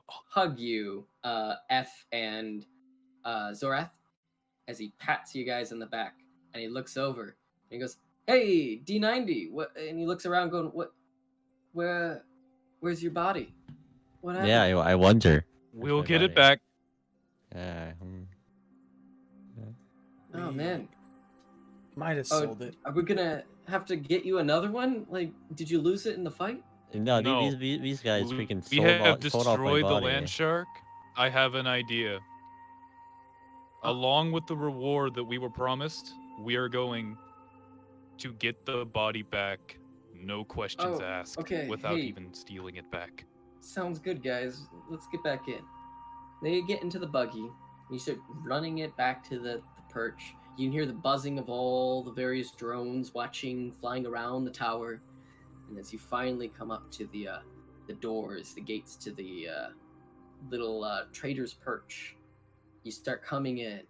hug you, F and Zorath, as he pats you guys on the back, and he looks over and he goes, "Hey, D90." What? And he looks around, going, "What? Where's your body? What happened?" Yeah, I wonder. Where's We'll my get it body? back. Yeah. Oh We man. might have Oh, sold it. are we gonna have to get you another one? Like, did you lose it in the fight? No, No. these guys freaking We have sold off my destroyed the body. land shark. I have an idea. Along with the reward that we were promised, we are going to get the body back, no questions Oh, asked, okay, without hey. even stealing it back. Sounds good, guys. Let's get back in. They get into the buggy. You start running it back to the perch. You can hear the buzzing of all the various drones flying around the tower. And as you finally come up to the doors, the gates to the little trader's perch, you start coming in.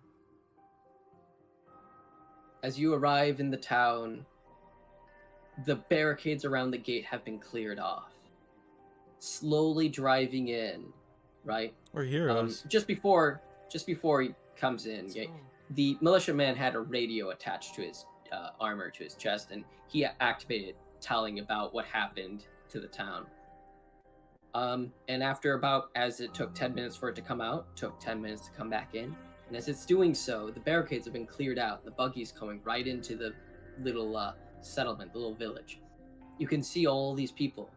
As you arrive in the town, the barricades around the gate have been cleared off. Slowly driving in, right? We're heroes. Just before he comes in, the militiaman had a radio attached to his armor, to his chest, and he activated, telling about what happened to the town. And after as it took 10 minutes for it to come out, took 10 minutes to come back in. And as it's doing so, the barricades have been cleared out. The buggy's coming right into the little settlement, the little village. You can see all these people,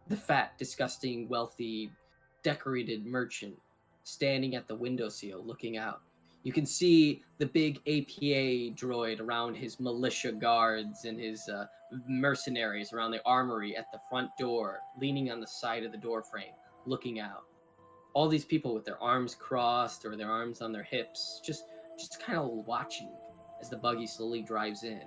the fat, disgusting, wealthy, decorated merchant standing at the windowsill looking out. You can see the big APA droid around his militia guards and his mercenaries around the armory at the front door, leaning on the side of the door frame, looking out. All these people with their arms crossed or their arms on their hips, just kind of watching as the buggy slowly drives in.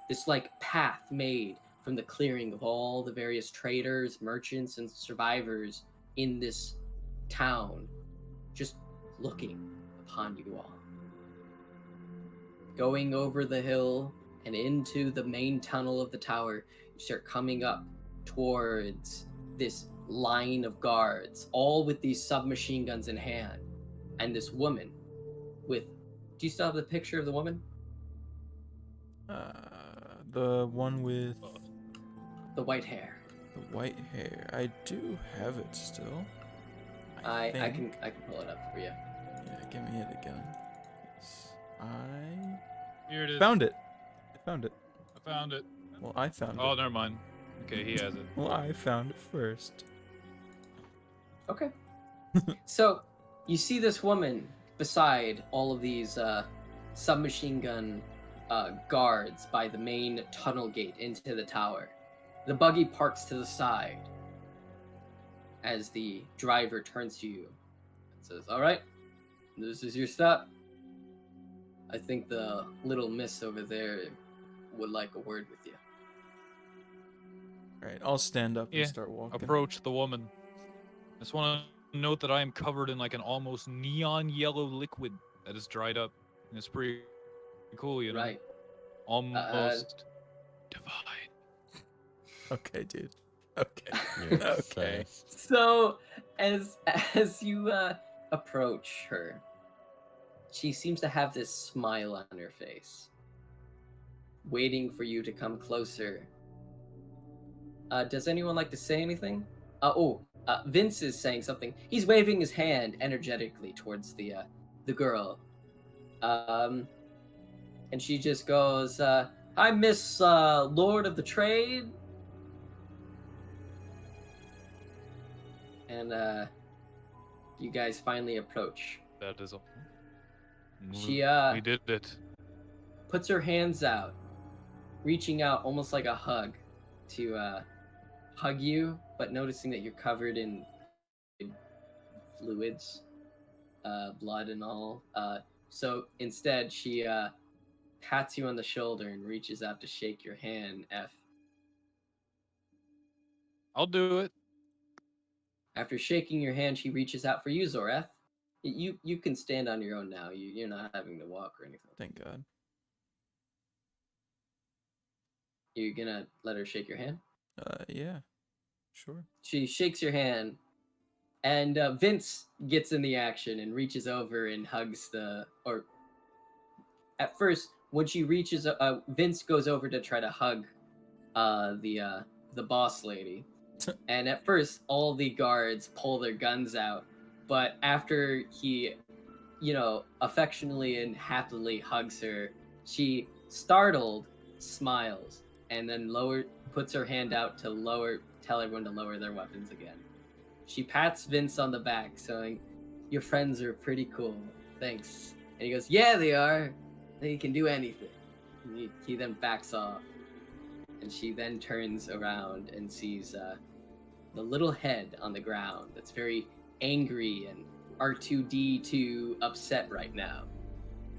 This like path made from the clearing of all the various traders, merchants, and survivors in this town, just looking upon you all. Going over the hill and into the main tunnel of the tower, you start coming up towards this line of guards, all with these submachine guns in hand, and this woman with. Do you still have the picture of the woman? The one with The white hair. the white hair. I do have it still. I think. can pull it up for you. Yeah, give me it again. Yes. I Here it is. found it. I found it. I found it. Well, I found Oh, it. never mind. Okay, he has it. Well, I found it first. Okay. So, you see this woman beside all of these submachine gun guards by the main tunnel gate into the tower. The buggy parks to the side as the driver turns to you and says, "All right, this is your stop. I think the little miss over there would like a word with you." All right, I'll stand up Yeah, and start walking. Approach the woman. I just want to note that I am covered in like an almost neon yellow liquid that is dried up. And it's pretty cool, you know? Right. Almost divine. Okay, dude. Okay. You're Okay. obsessed. So, as you approach her, she seems to have this smile on her face, waiting for you to come closer. Does anyone like to say anything? Vince is saying something. He's waving his hand energetically towards the girl. And she just goes, "Hi, Miss Lord of the Trade." And you guys finally approach. That is all. She We did it. puts her hands out, reaching out almost like a hug to hug you, but noticing that you're covered in fluids, blood and all. So instead, she pats you on the shoulder and reaches out to shake your hand, F. I'll do it. After shaking your hand, she reaches out for you, Zorath. You can stand on your own now. You're not having to walk or anything. Thank God. You're gonna let her shake your hand? Yeah. Sure. She shakes your hand, and Vince gets in the action and reaches over and hugs or at first, when she reaches, Vince goes over to try to hug the boss lady. And at first, all the guards pull their guns out. But after he, affectionately and happily hugs her, she, startled, smiles, and then puts her hand out to tell everyone to lower their weapons again. She pats Vince on the back, saying, "Your friends are pretty cool. Thanks." And he goes, "Yeah, they are. They can do anything." And he then backs off. And she then turns around and sees the little head on the ground that's very angry and R2D2 upset right now.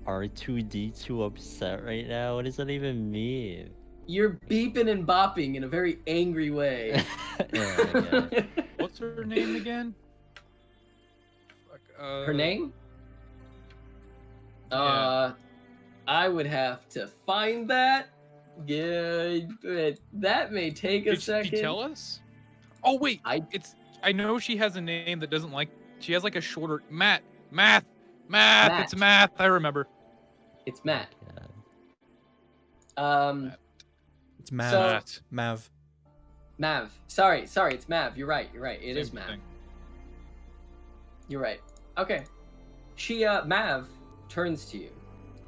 R2D2 upset right now? What does that even mean? You're beeping and bopping in a very angry way. Yeah, What's her name again? Her name? Yeah. I would have to find that. Yeah, but that may take a second. Did she tell us? Oh wait, I know she has a name that doesn't like. She has like a shorter Math. It's Math. I remember. It's Matt. Matt. It's Mav. So- Mav. Sorry, it's Mav. You're right. It Same is Mav. thing. You're right. Okay. She, Mav, turns to you.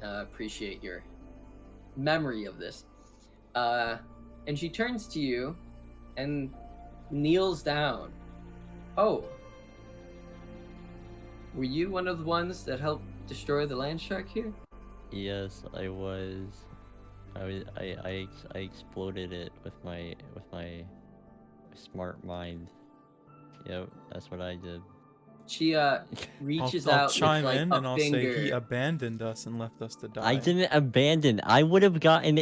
Appreciate your memory of this. And she turns to you and kneels down. "Oh. Were you one of the ones that helped destroy the land shark here?" Yes, I was. I exploded it with my smart mind. Yep, that's what I did. She reaches I'll out chime with, like, in a and I'll finger. say he abandoned us and left us to die. I didn't abandon. I would have gotten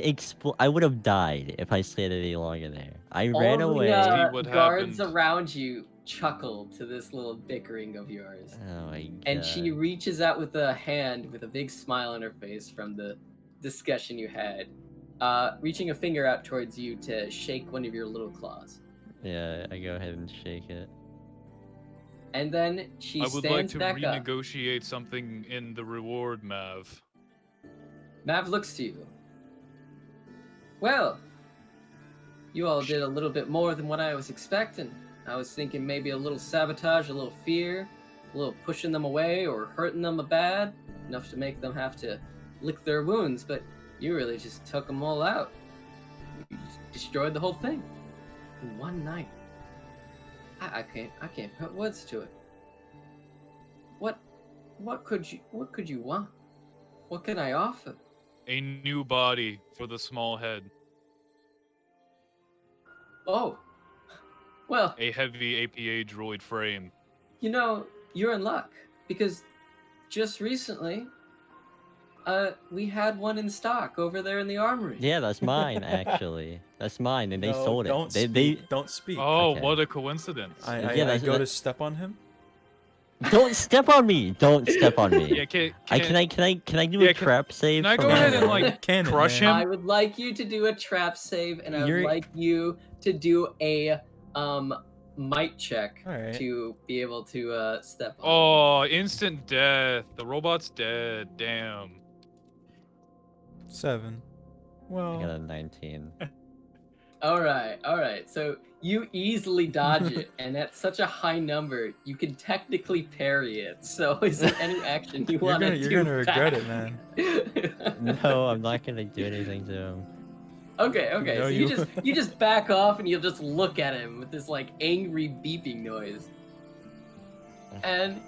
I would have died if I stayed any longer there. I ran All away. the See what guards happened. around you chuckle to this little bickering of yours. Oh my god. And she reaches out with a hand with a big smile on her face from the discussion you had, reaching a finger out towards you to shake one of your little claws. Yeah, I go ahead and shake it. And then she I would like stands to back up. renegotiate something in the reward, Mav. Mav looks to you. "Well, you all did a little bit more than what I was expecting. I was thinking maybe a little sabotage, a little fear, a little pushing them away or hurting them bad, enough to make them have to lick their wounds, but you really just took them all out. You just destroyed the whole thing in one night. I can't put words to it. What could you want? What can I offer?" A new body for the small head. "Oh, well, A heavy APA droid frame. you're in luck, because just recently, we had one in stock over there in the armory." Yeah, that's mine actually. That's mine, and they No, sold it. Don't They speak. Don't speak. Oh, Okay. what a coincidence. I Yeah, go to that- step on him. Don't step on me! Don't step on me. Yeah, can Can I do Yeah, a trap save? can I from go now ahead and, on? like, Cannon, crush man. him? I would like you to do a trap save, and I would You're- like you to do a might check Alright. to be able to step on. Oh, instant death. The robot's dead. Damn. 7. I Well, got a 19. All right. So you easily dodge it, and at such a high number, you can technically parry it. So is there any action you want to do? you're gonna regret it, back? man. No, I'm not gonna do anything to him. Okay. No, So you- you just back off and you'll just look at him with this like angry beeping noise. And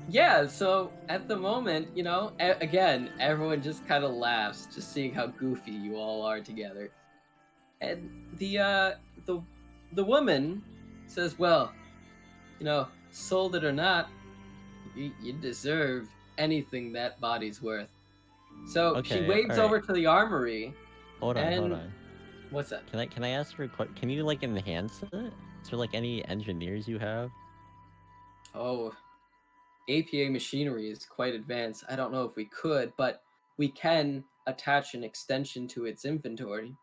yeah, so at the moment, again, everyone just kind of laughs, just seeing how goofy you all are together. And the woman says, "Well, sold it or not, you deserve anything that body's worth." So she Okay, waves alright. over to the armory. Hold And- on. What's that? Can I ask for can you like enhance it? Is there like any engineers you have? Oh, APA machinery is quite advanced. I don't know if we could, but we can attach an extension to its inventory.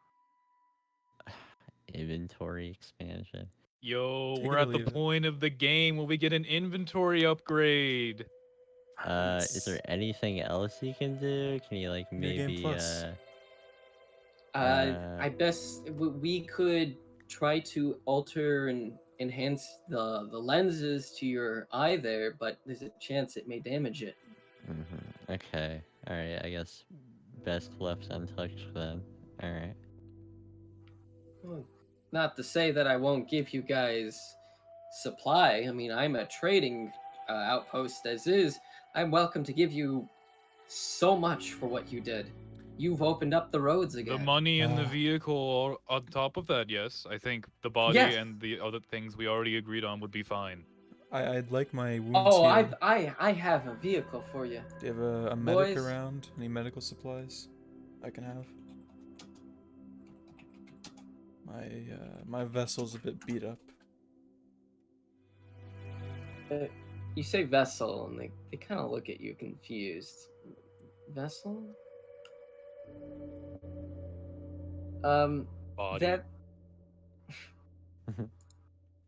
Inventory expansion. Yo, Take we're it or at the leave it. point of the game where we get an inventory upgrade. Is there anything else you can do? Can you like New Game maybe Plus. I guess we could try to alter and enhance the lenses to your eye there, but there's a chance it may damage it. Okay. All right. I guess best left untouched then. All right. Well, not to say that I won't give you guys supply. I mean, I'm a trading outpost as is. I'm welcome to give you so much for what you did. You've opened up the roads The again. money and the vehicle are on top of that, yes. I think the body Yes. and the other things we already agreed on would be fine. I'd like my wounds Oh, healed. I have a vehicle for you. Do you have a medic Boys. around? Any medical supplies I can have? My vessel's a bit beat up. You say vessel, and they kind of look at you confused. Vessel? Body. That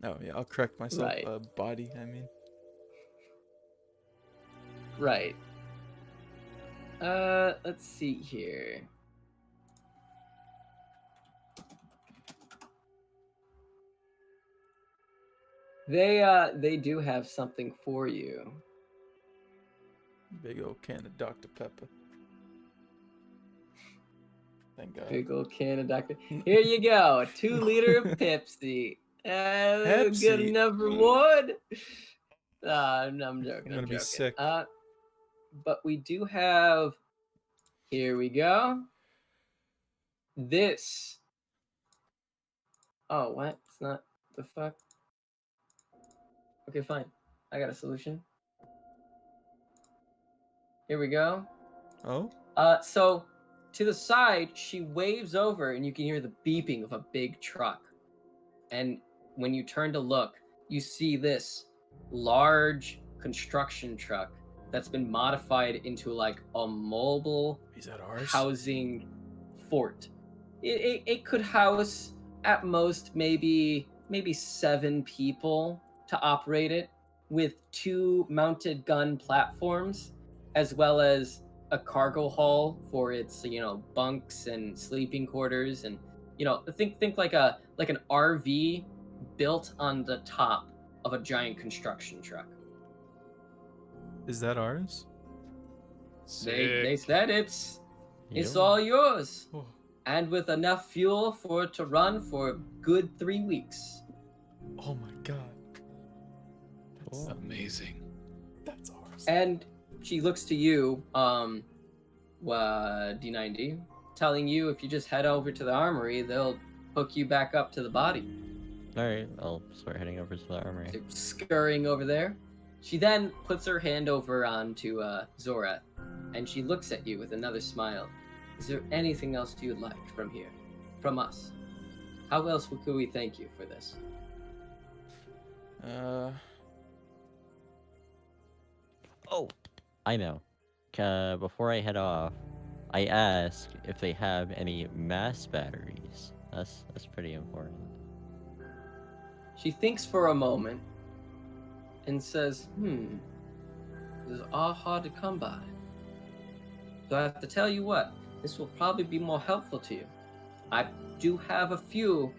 Oh yeah, I'll correct myself. Right. Body, I mean. right. Let's see here. They do have something for you. Big old can of Dr. Pepper. Thank God. Big old can of Dr. Here you go, 2 liter of Pepsi. Good Pepsi? enough reward. No, I'm joking. I'm gonna be joking. sick. But we do have. Here we go. This. Oh, what? It's not the fuck. Okay, fine. I got a solution. Here we go. Oh? So to the side, she waves over, and you can hear the beeping of a big truck. And when you turn to look, you see this large construction truck that's been modified into like a mobile Is that ours? housing fort. It could house at most maybe 7 people to operate it, with 2 mounted gun platforms, as well as a cargo hull for its bunks and sleeping quarters, and think like an RV built on the top of a giant construction truck. Is that ours? They said it's Yo. all yours, Oh, and with enough fuel for it to run for a good 3 weeks. oh my God. Cool. Amazing. That's ours. And she looks to you, D90, telling you if you just head over to the armory, they'll hook you back up to the body. All right. I'll start heading over to the armory. They're scurrying over there. She then puts her hand over onto Zorath, and she looks at you with another smile. Is there anything else you'd like from us? How else could we thank you for this? Oh, I know. Before I head off, I ask if they have any mass batteries. That's pretty important. She thinks for a moment and says, these are hard to come by. So I have to tell you what, this will probably be more helpful to you. I do have a few,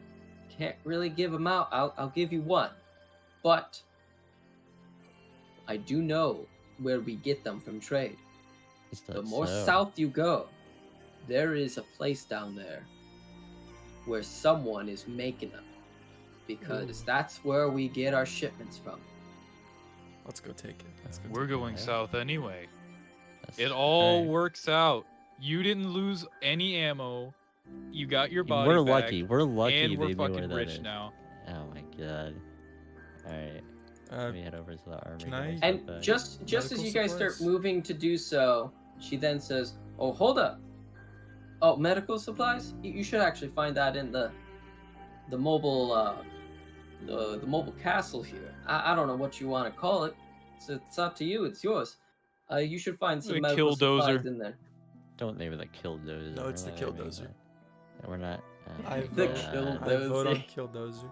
can't really give them out. I'll give you one. But I do know where we get them from trade. Is The that more so? south you go, there is a place down there where someone is making them, because that's where we get our shipments from. Let's go take it. Let's go We're take going Yeah. south anyway. That's- It all Alright. works out. You didn't lose any ammo. You got your body We're back, lucky. We're lucky and they we're knew where fucking that rich is. now. Oh my God. All right. it. Let me head over to the armory. can get I- my And stuff back. just as Medical you guys start supplies? moving to do so, she then says, "Oh, hold up. Oh, medical supplies? You should actually find that in the mobile the mobile castle here. I don't know what you want to call it. It's up to you. It's yours. You should find some The medical supplies Killdozer. in there. Don't name it the Killdozer. No, it's the We're not naming Killdozer. that. We're not. I The vote. I Killdozer. vote on Killdozer.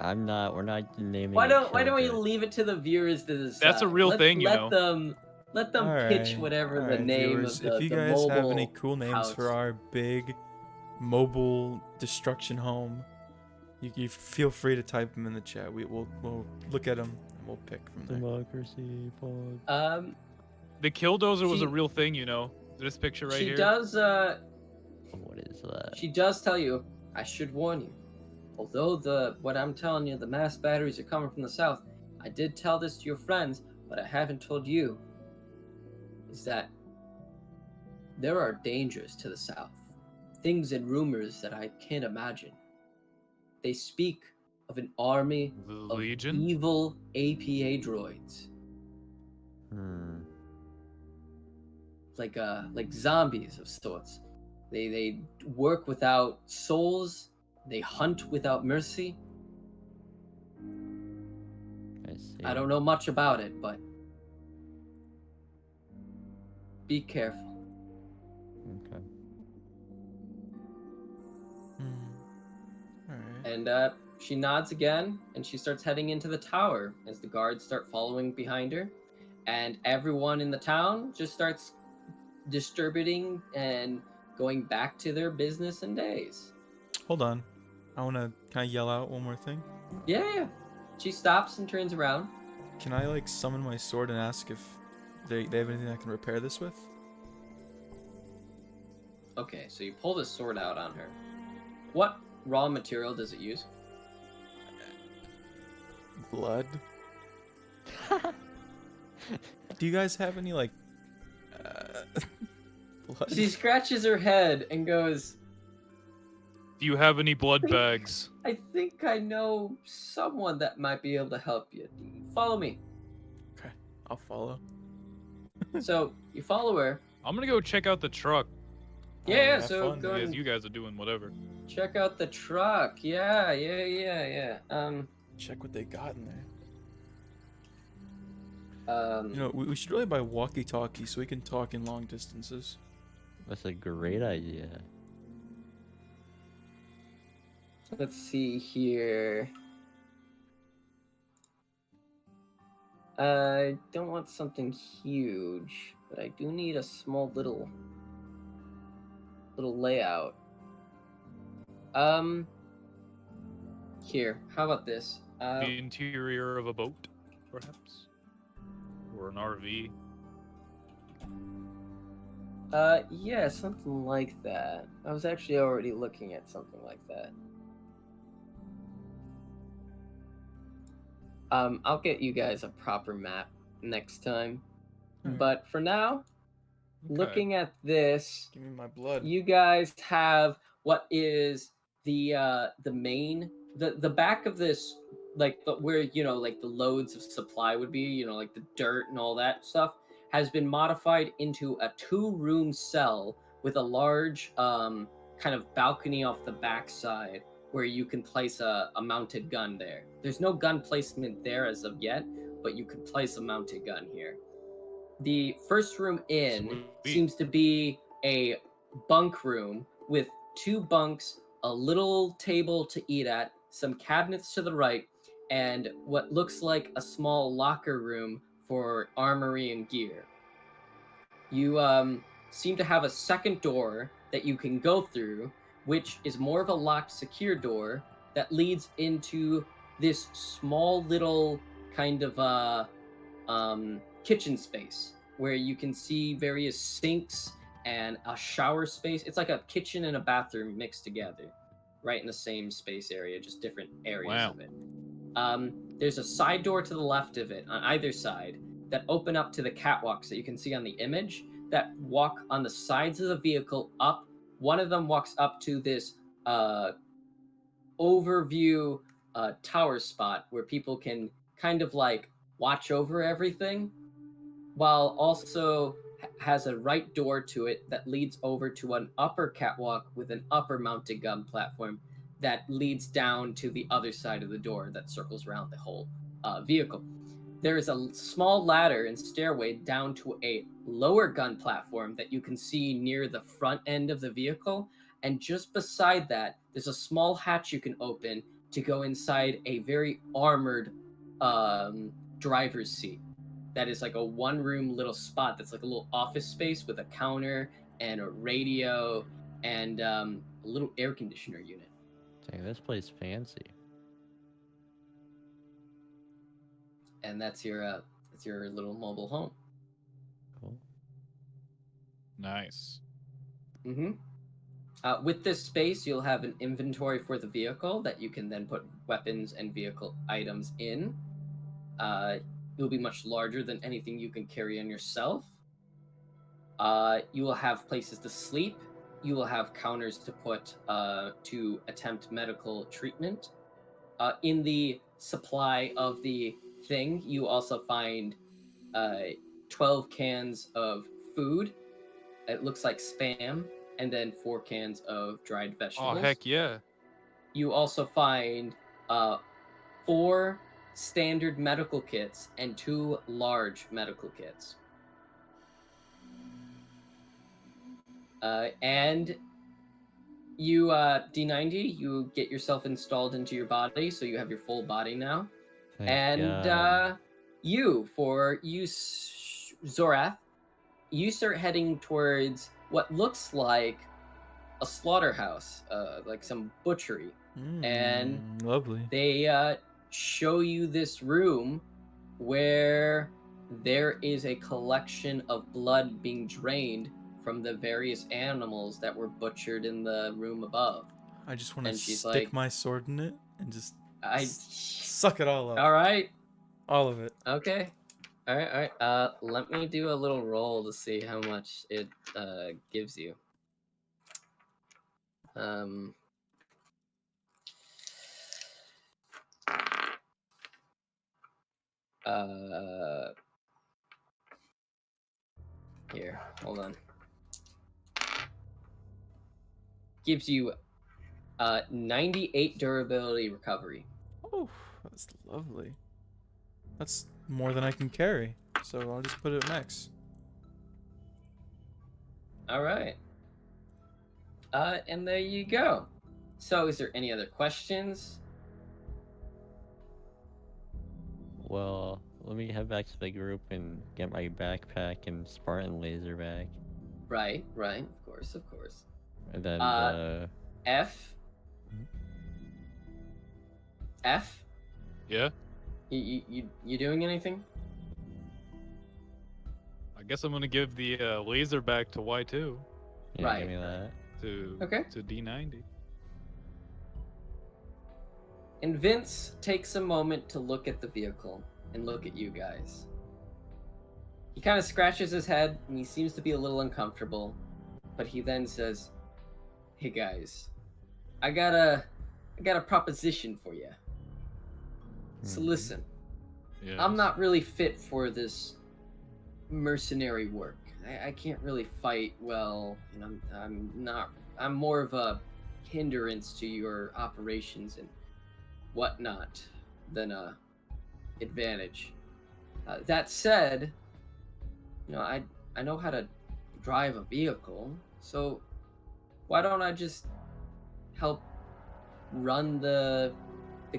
I'm not. We're not naming Why it don't we Killdozer. leave it to the viewers to decide? That's a real thing, you know. Let them pitch whatever the name viewers, of if you the guys mobile have any cool names for house. our big mobile destruction home, you feel free to type them in the chat. We'll look at them and we'll pick from there. Democracy. Pod. The Killdozer was She- a real thing, you know. This picture right She here. does. What is that? She does tell you. I should warn you. Although what I'm telling you, the mass batteries are coming from the south. I did tell this to your friends, but I haven't told you. Is that there are dangers to the south, things and rumors that I can't imagine. They speak of an army The of Legion. evil APA droids, like zombies of sorts. They work without souls. They hunt without mercy. I see. I don't know much about it, but be careful. Okay. Alright. And she nods again, and she starts heading into the tower as the guards start following behind her. And everyone in the town just starts distributing and going back to their business and days. Hold on. Can I yell out one more thing? Yeah. She stops and turns around. Can I like summon my sword and ask if they have anything I can repair this with? Okay, so you pull the sword out on her. What raw material does it use? Blood. Do you guys have any like blood? She scratches her head and goes, Do you have any blood bags? I think I know someone that might be able to help you. Follow me. Okay, I'll follow. So you follow her. I'm gonna go check out the truck. Yeah, have so fun. go As and you guys are doing whatever. check out the truck. Yeah. Check what they got in there. Um, You know, we should really buy walkie-talkies so we can talk in long distances. That's a great idea. let's see here. I don't want something huge, but I do need a small little layout. Here, how about this? The interior of a boat, perhaps, or an RV. Yeah, something like that. I was actually already looking at something like that. I'll get you guys a proper map next time. Alright. But for now, Okay. looking at this, Give me my blood. you guys have what is the main the back of this, like where like the loads of supply would be, like the dirt and all that stuff, has been modified into a 2-room cell with a large kind of balcony off the backside where you can place a mounted gun there. There's no gun placement there as of yet, but you can place a mounted gun here. The first room in Sweet. seems to be a bunk room with 2 bunks, a little table to eat at, some cabinets to the right, and what looks like a small locker room for armory and gear. You seem to have a second door that you can go through, which is more of a locked, secure door that leads into this small little kind of kitchen space where you can see various sinks and a shower space. It's like a kitchen and a bathroom mixed together, right in the same space area, just different areas Wow. of it. There's a side door to the left of it on either side that open up to the catwalks that you can see on the image that walk on the sides of the vehicle up. One of them walks up to this overview tower spot where people can kind of like watch over everything, while also has a right door to it that leads over to an upper catwalk with an upper mounted gun platform that leads down to the other side of the door that circles around the whole vehicle. There is a small ladder and stairway down to a lower gun platform that you can see near the front end of the vehicle. And just beside that, there's a small hatch you can open to go inside a very armored driver's seat. That is like a one-room little spot that's like a little office space with a counter and a radio and a little air conditioner unit. Dang, this place fancy. And that's your little mobile home. Cool. Nice. Mm-hmm. With this space, you'll have an inventory for the vehicle that you can then put weapons and vehicle items in. It'll be much larger than anything you can carry on yourself. You will have places to sleep. You will have counters to put to attempt medical treatment. In the supply of the thing, you also find 12 cans of food. It looks like Spam, and then 4 cans of dried vegetables. Oh, heck yeah. You also find 4 standard medical kits and 2 large medical kits. And you, D90, you get yourself installed into your body, so you have your full body now. Thank And God. Zorath, you start heading towards what looks like a slaughterhouse, like some butchery. And lovely. they show you this room where there is a collection of blood being drained from the various animals that were butchered in the room above. I just want to And she's stick like, my sword in it and just I suck it all up. all right. All of it. Okay. All right. Let me do a little roll to see how much it gives you. Here, hold on. Gives you 98 durability recovery. Oh, that's lovely. That's more than I can carry, so I'll just put it next. All right. And there you go. So, is there any other questions? Well, let me head back to the group and get my backpack and Spartan laser back. Right. Of course. And then F. Yeah? You doing anything? I guess I'm gonna give the laser back to Y2. yeah, right. give me that. To D90. And Vince takes a moment to look at the vehicle and look at you guys. He kind of scratches his head and he seems to be a little uncomfortable, but he then says, "Hey guys, I got a proposition for you. So listen, Yes. I'm not really fit for this mercenary work. I can't really fight well, and I'm more of a hindrance to your operations and whatnot than a advantage. That said, I know how to drive a vehicle, so why don't I just help run the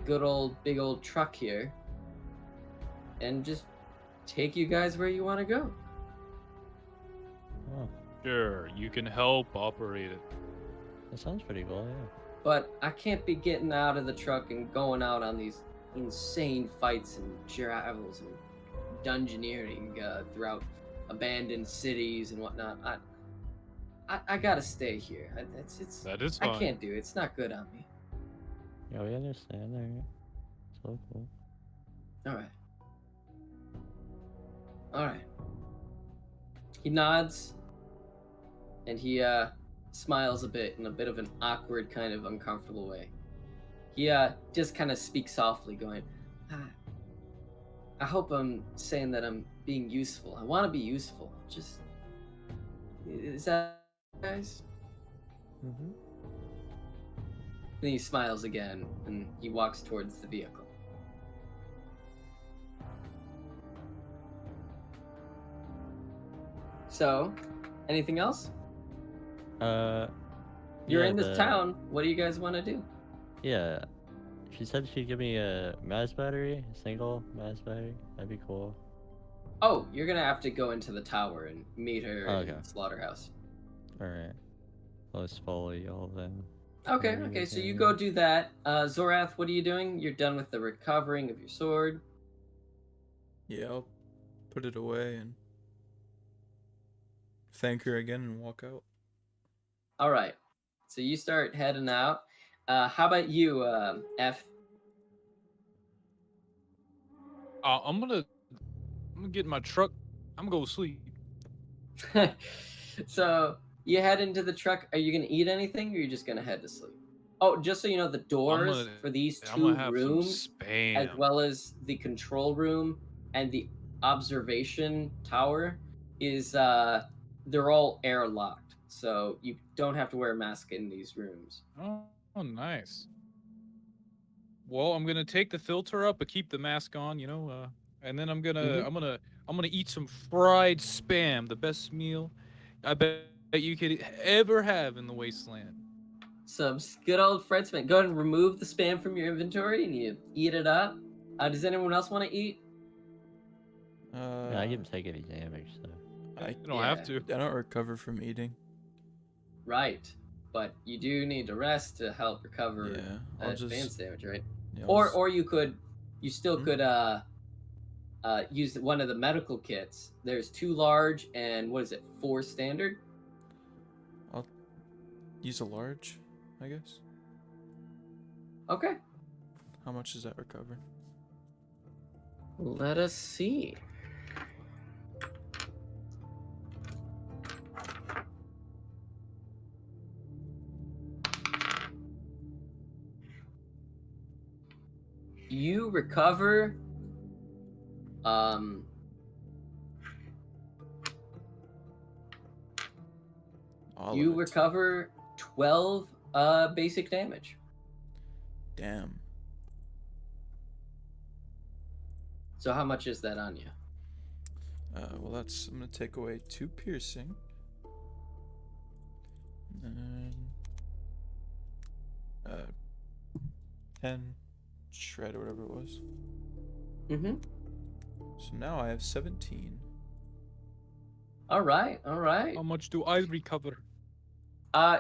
good old big old truck here and just take you guys where you want to go?" Oh, Sure, you can help operate it. that sounds pretty cool, yeah. But I can't be getting out of the truck and going out on these insane fights and travels and dungeoneering throughout abandoned cities and whatnot. I gotta stay here. That is I fine. can't do it. It's not good on me. Yeah, we understand, alright. So cool. All right. He nods and he smiles a bit in a bit of an awkward, kind of uncomfortable way. He just kind of speaks softly, going, I hope I'm saying that I'm being useful. I want to be useful. Just, is that, guys? Mm-hmm. Then he smiles again, and he walks towards the vehicle. So, anything else? You're Yeah, in this town. What do you guys want to do? Yeah. She said she'd give me a mass battery, a single mass battery. That'd be cool. Oh, you're gonna have to go into the tower and meet her Okay. in the slaughterhouse. Alright. Let's follow y'all then. Okay, Where okay, so you they- go do that. Zorath, what are you doing? You're done with the recovering of your sword. Yeah, I'll put it away and thank her again and walk out. All right, so you start heading out. How about you, F? I'm gonna get in my truck. I'm gonna go sleep. So you head into the truck. Are you gonna eat anything, or are you just gonna head to sleep? Oh, just so you know, the doors for these I'm two gonna have rooms, some spam. as well as the control room and the observation tower, is they're all airlocked, so you don't have to wear a mask in these rooms. Oh, nice. Well, I'm gonna take the filter up, but keep the mask on, and then Mhm. I'm gonna eat some fried spam, the best meal I bet you could ever have in the wasteland. Some good old Fred Smith. Go ahead and remove the spam from your inventory, and you eat it up. Does anyone else want to eat? Yeah, I didn't take any damage, so. I You don't have to. don't recover from eating. Right, but you do need to rest to help recover Yeah, I'll advanced just damage, right? yeah, Or you still Hmm? could use one of the medical kits. There's 2 large and what is it, 4 standard? I'll use a large, I guess. Okay, How much does that recover? let us see. You recover um All you of it. recover 12 basic damage. Damn. So how much is that on you? Well, I'm gonna take away 2 piercing. And 10 shred or whatever it was. Mhm. So now I have 17. All right. How much do I recover?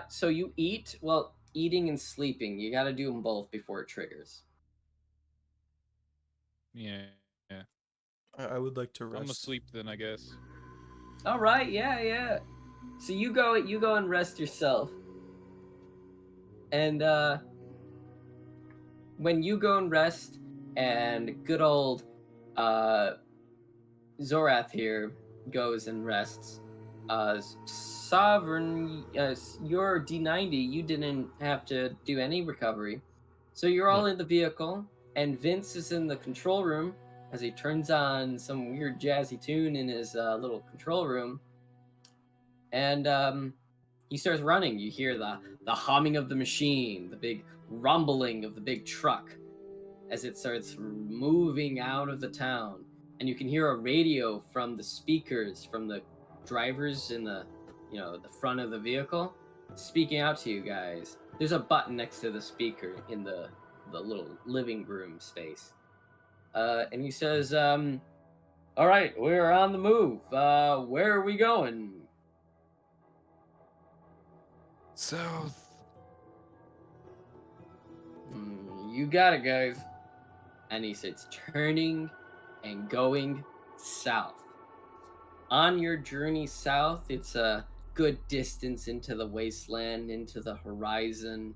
So you eat, well, eating and sleeping. You got to do them both before it triggers. Yeah. I would like to rest. I'm gonna sleep then, I guess. All right. Yeah. So you go and rest yourself. And when you go and rest, and good old Zorath here goes and rests, Sovereign, your D90, you didn't have to do any recovery. So you're all in the vehicle, and Vince is in the control room as he turns on some weird jazzy tune in his little control room. And he starts running. You hear the humming of the machine, the big rumbling of the big truck as it starts moving out of the town. And you can hear a radio from the speakers from the drivers in the front of the vehicle speaking out to you guys. There's a button next to the speaker in the little living room space. And he says, all right, we're on the move. Where are we going? South. You got it, guys. And he starts turning and going south. On your journey south, it's a good distance into the wasteland, into the horizon,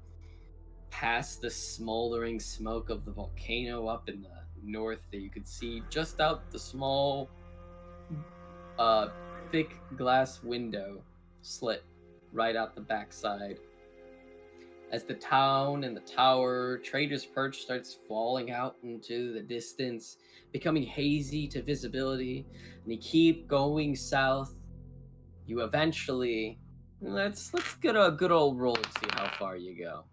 past the smoldering smoke of the volcano up in the north that you could see just out the small, thick glass window slit right out the backside. As the town and the tower, Trader's Perch starts falling out into the distance, becoming hazy to visibility, and you keep going south. You eventually, let's get a good old roll to see how far you go.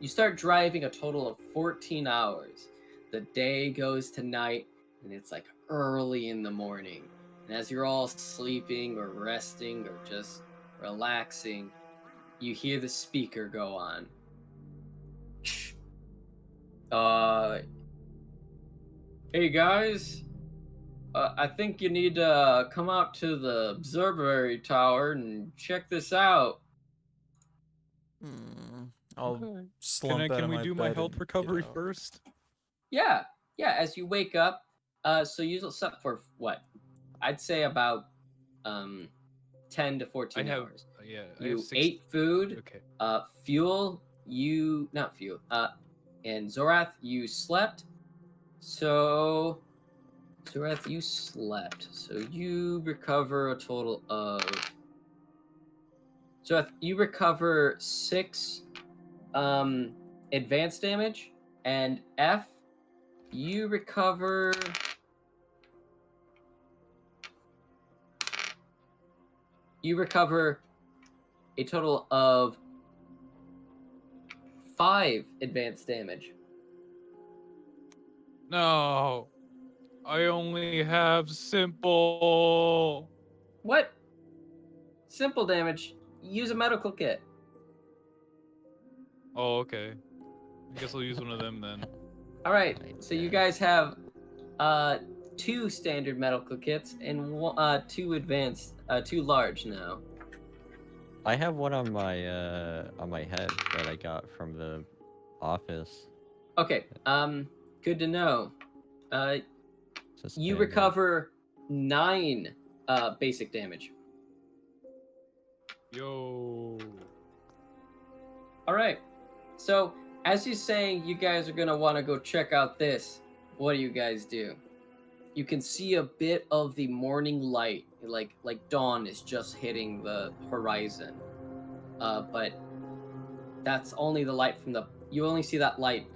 You start driving a total of 14 hours. The day goes to night, and it's like early in the morning. And as you're all sleeping or resting or just relaxing, you hear the speaker go on. Hey guys, I think you need to come out to the observatory tower and check this out. I'll Okay. slump out Can of we my do my bed health and recovery get out. first? Yeah, yeah. As you wake up, so you slept for what? I'd say about 10 to 14 hours. Yeah, I have You 6. ate food, Okay. fuel. You not fuel. And Zorath, you slept. So Zorath, you slept. So you recover a total of. Zorath, you recover 6 advanced damage, and F, you recover. You recover a total of 5 advanced damage. No, I only have simple. What? Simple damage. Use a medical kit. Oh, okay. I guess I'll use one of them then. All right. So you guys have 2 standard medical kits and 2 advanced, 2 large now. I have one on my head that I got from the office. Okay. Good to know. It's a You standard. recover 9 basic damage. Yo. All right. So as you're saying, you guys are gonna want to go check out this. What do you guys do? You can see a bit of the morning light, like dawn is just hitting the horizon. But that's only the light from the. You only see that light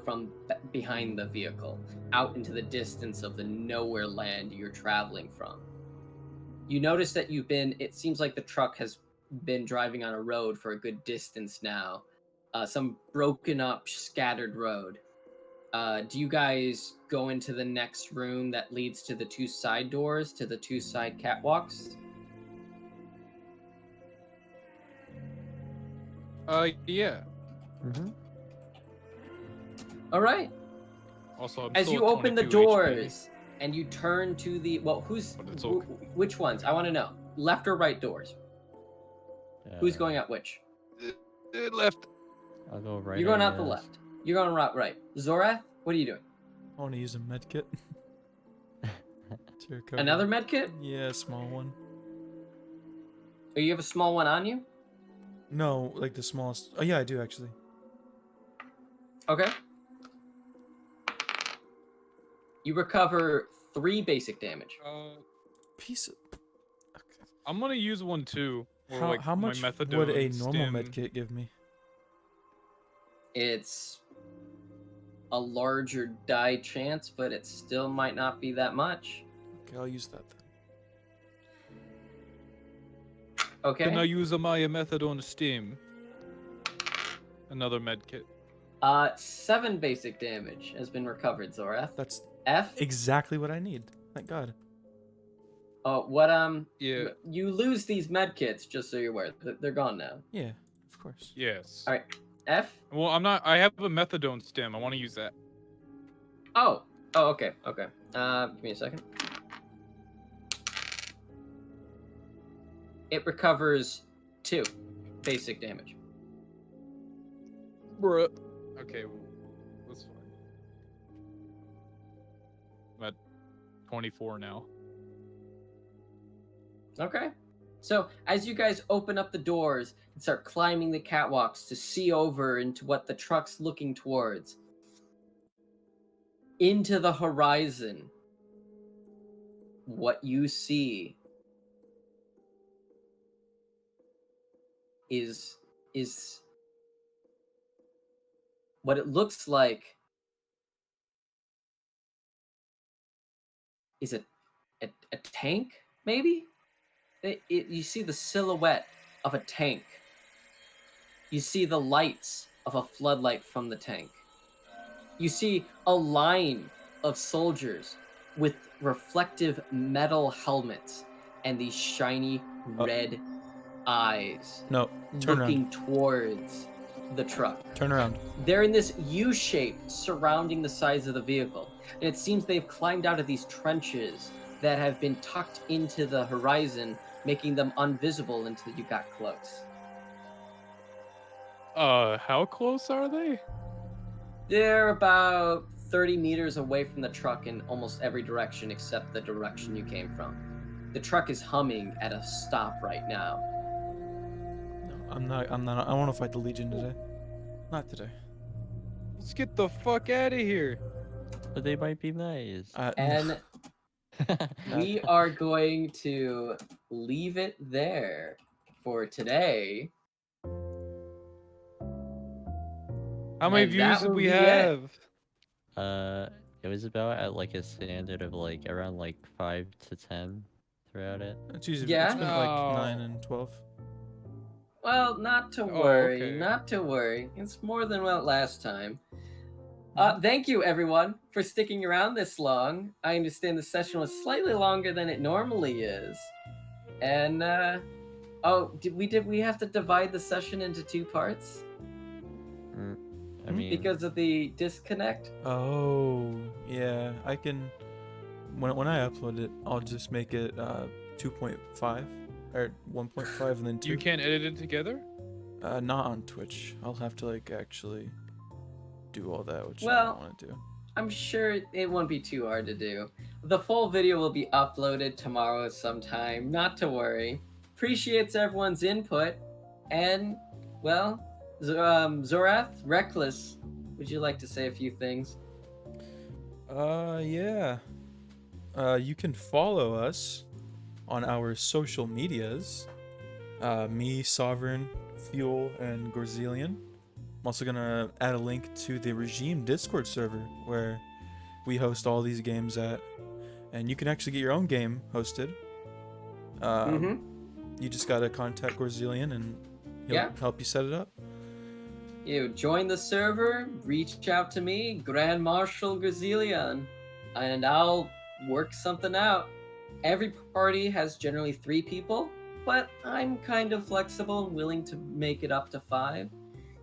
from behind the vehicle, out into the distance of the nowhere land you're traveling from. You notice that you've been. It seems like the truck has been driving on a road for a good distance now. Some broken up, scattered road. Do you guys go into the next room that leads to the 2 side doors, to the 2 side catwalks? Yeah. Mm-hmm. All right. Also, I'm As still you at open the 22 HP. doors and you turn to the who's But it's okay. which ones? I want to know. Left or right doors? Who's going out which? Left. I'll go right. You're going I out the guess. left. You're going right. Zorath, what are you doing? I want to use a med kit. To recover. Another med kit? Yeah, a small one. Or you have a small one on you? No, like the smallest. Oh yeah, I do actually. Okay. You recover 3 basic damage. Piece of. Okay. I'm gonna use one too. Or How, like how my much methadone would a normal stim. med kit give me? It's a larger die chance, but it still might not be that much. Okay, I'll use that then. Okay. Can I use my methadone stim? Another med kit. 7 basic damage has been recovered, Zorath. That's F. exactly what I need. Thank God. What Yeah. You lose these med kits, just so you're aware. They're gone now. Yeah, of course. Yes. All right. F. Well, I'm not. I have a methadone stim. I want to use that. Oh. Oh. Okay. Okay. Give me a second. It recovers 2 basic damage. Bruh. Okay. Well, that's fine. I'm at 24 now. Okay. So as you guys open up the doors and start climbing the catwalks to see over into what the truck's looking towards, into the horizon, what you see is what it looks like is a tank, maybe? You see the silhouette of a tank. You see the lights of a floodlight from the tank. You see a line of soldiers with reflective metal helmets and these shiny red eyes No, turn looking around. towards the truck. Turn around. They're in this U shape surrounding the sides of the vehicle, and it seems they've climbed out of these trenches that have been tucked into the horizon, making them invisible until you got close. How close are they? They're about 30 meters away from the truck in almost every direction except the direction you came from. The truck is humming at a stop right now. No, I'm not. I want to fight the Legion today. Not today. Let's get the fuck out of here. But they might be nice. And we are going to leave it there for today. How many And views that did will we be it. have? It was about at like a standard of like around like 5 to 10 throughout it. It's usually Yeah? it's been like No. 9 and 12. Well, not to Oh, worry, okay. not to worry. It's more than well last time. Thank you, everyone, for sticking around this long. I understand the session was slightly longer than it normally is. And, did we have to divide the session into 2 parts? I mean, Because of the disconnect? Oh, yeah. I can. When I upload it, I'll just make it 2.5 or 1.5 and then 2. You can't edit it together? Not on Twitch. I'll have to like actually do all that, which I Well, don't want to do. I'm sure it won't be too hard to do. The full video will be uploaded tomorrow sometime, not to worry. Appreciates everyone's input. And, well, Zorath, Reckless, would you like to say a few things? Yeah. You can follow us on our social medias. Me, Sovereign, Fuel, and Gorzelian. I'm also gonna add a link to the Regime Discord server where we host all these games at, and you can actually get your own game hosted. You just gotta contact Gorzelian and he'll help you set it up. You join the server, reach out to me, Grand Marshal Gazillion, and I'll work something out. Every party has generally 3 people, but I'm kind of flexible and willing to make it up to 5.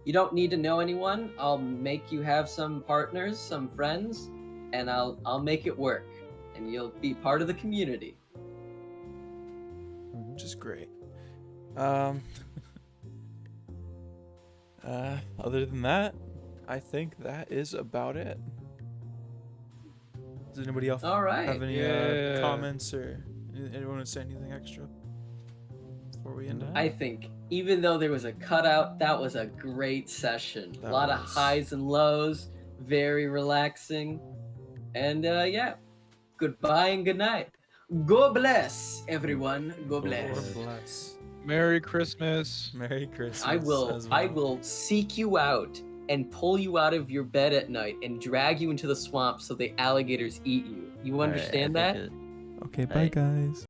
You don't need to know anyone. I'll make you have some partners, some friends, and I'll make it work, and you'll be part of the community. Which is great. Other than that, I think that is about it. Does anybody else All right. have any Yeah. comments or anyone want to say anything extra before we end it? I think even though there was a cutout, that was a great session. A That lot of was. highs and lows, very relaxing. And goodbye and good night. God bless, everyone. God bless. Lord bless. Merry Christmas. Merry Christmas. I will as well. I will seek you out and pull you out of your bed at night and drag you into the swamp so the alligators eat you. You Alright, understand I that? think Okay, bye Alright. guys.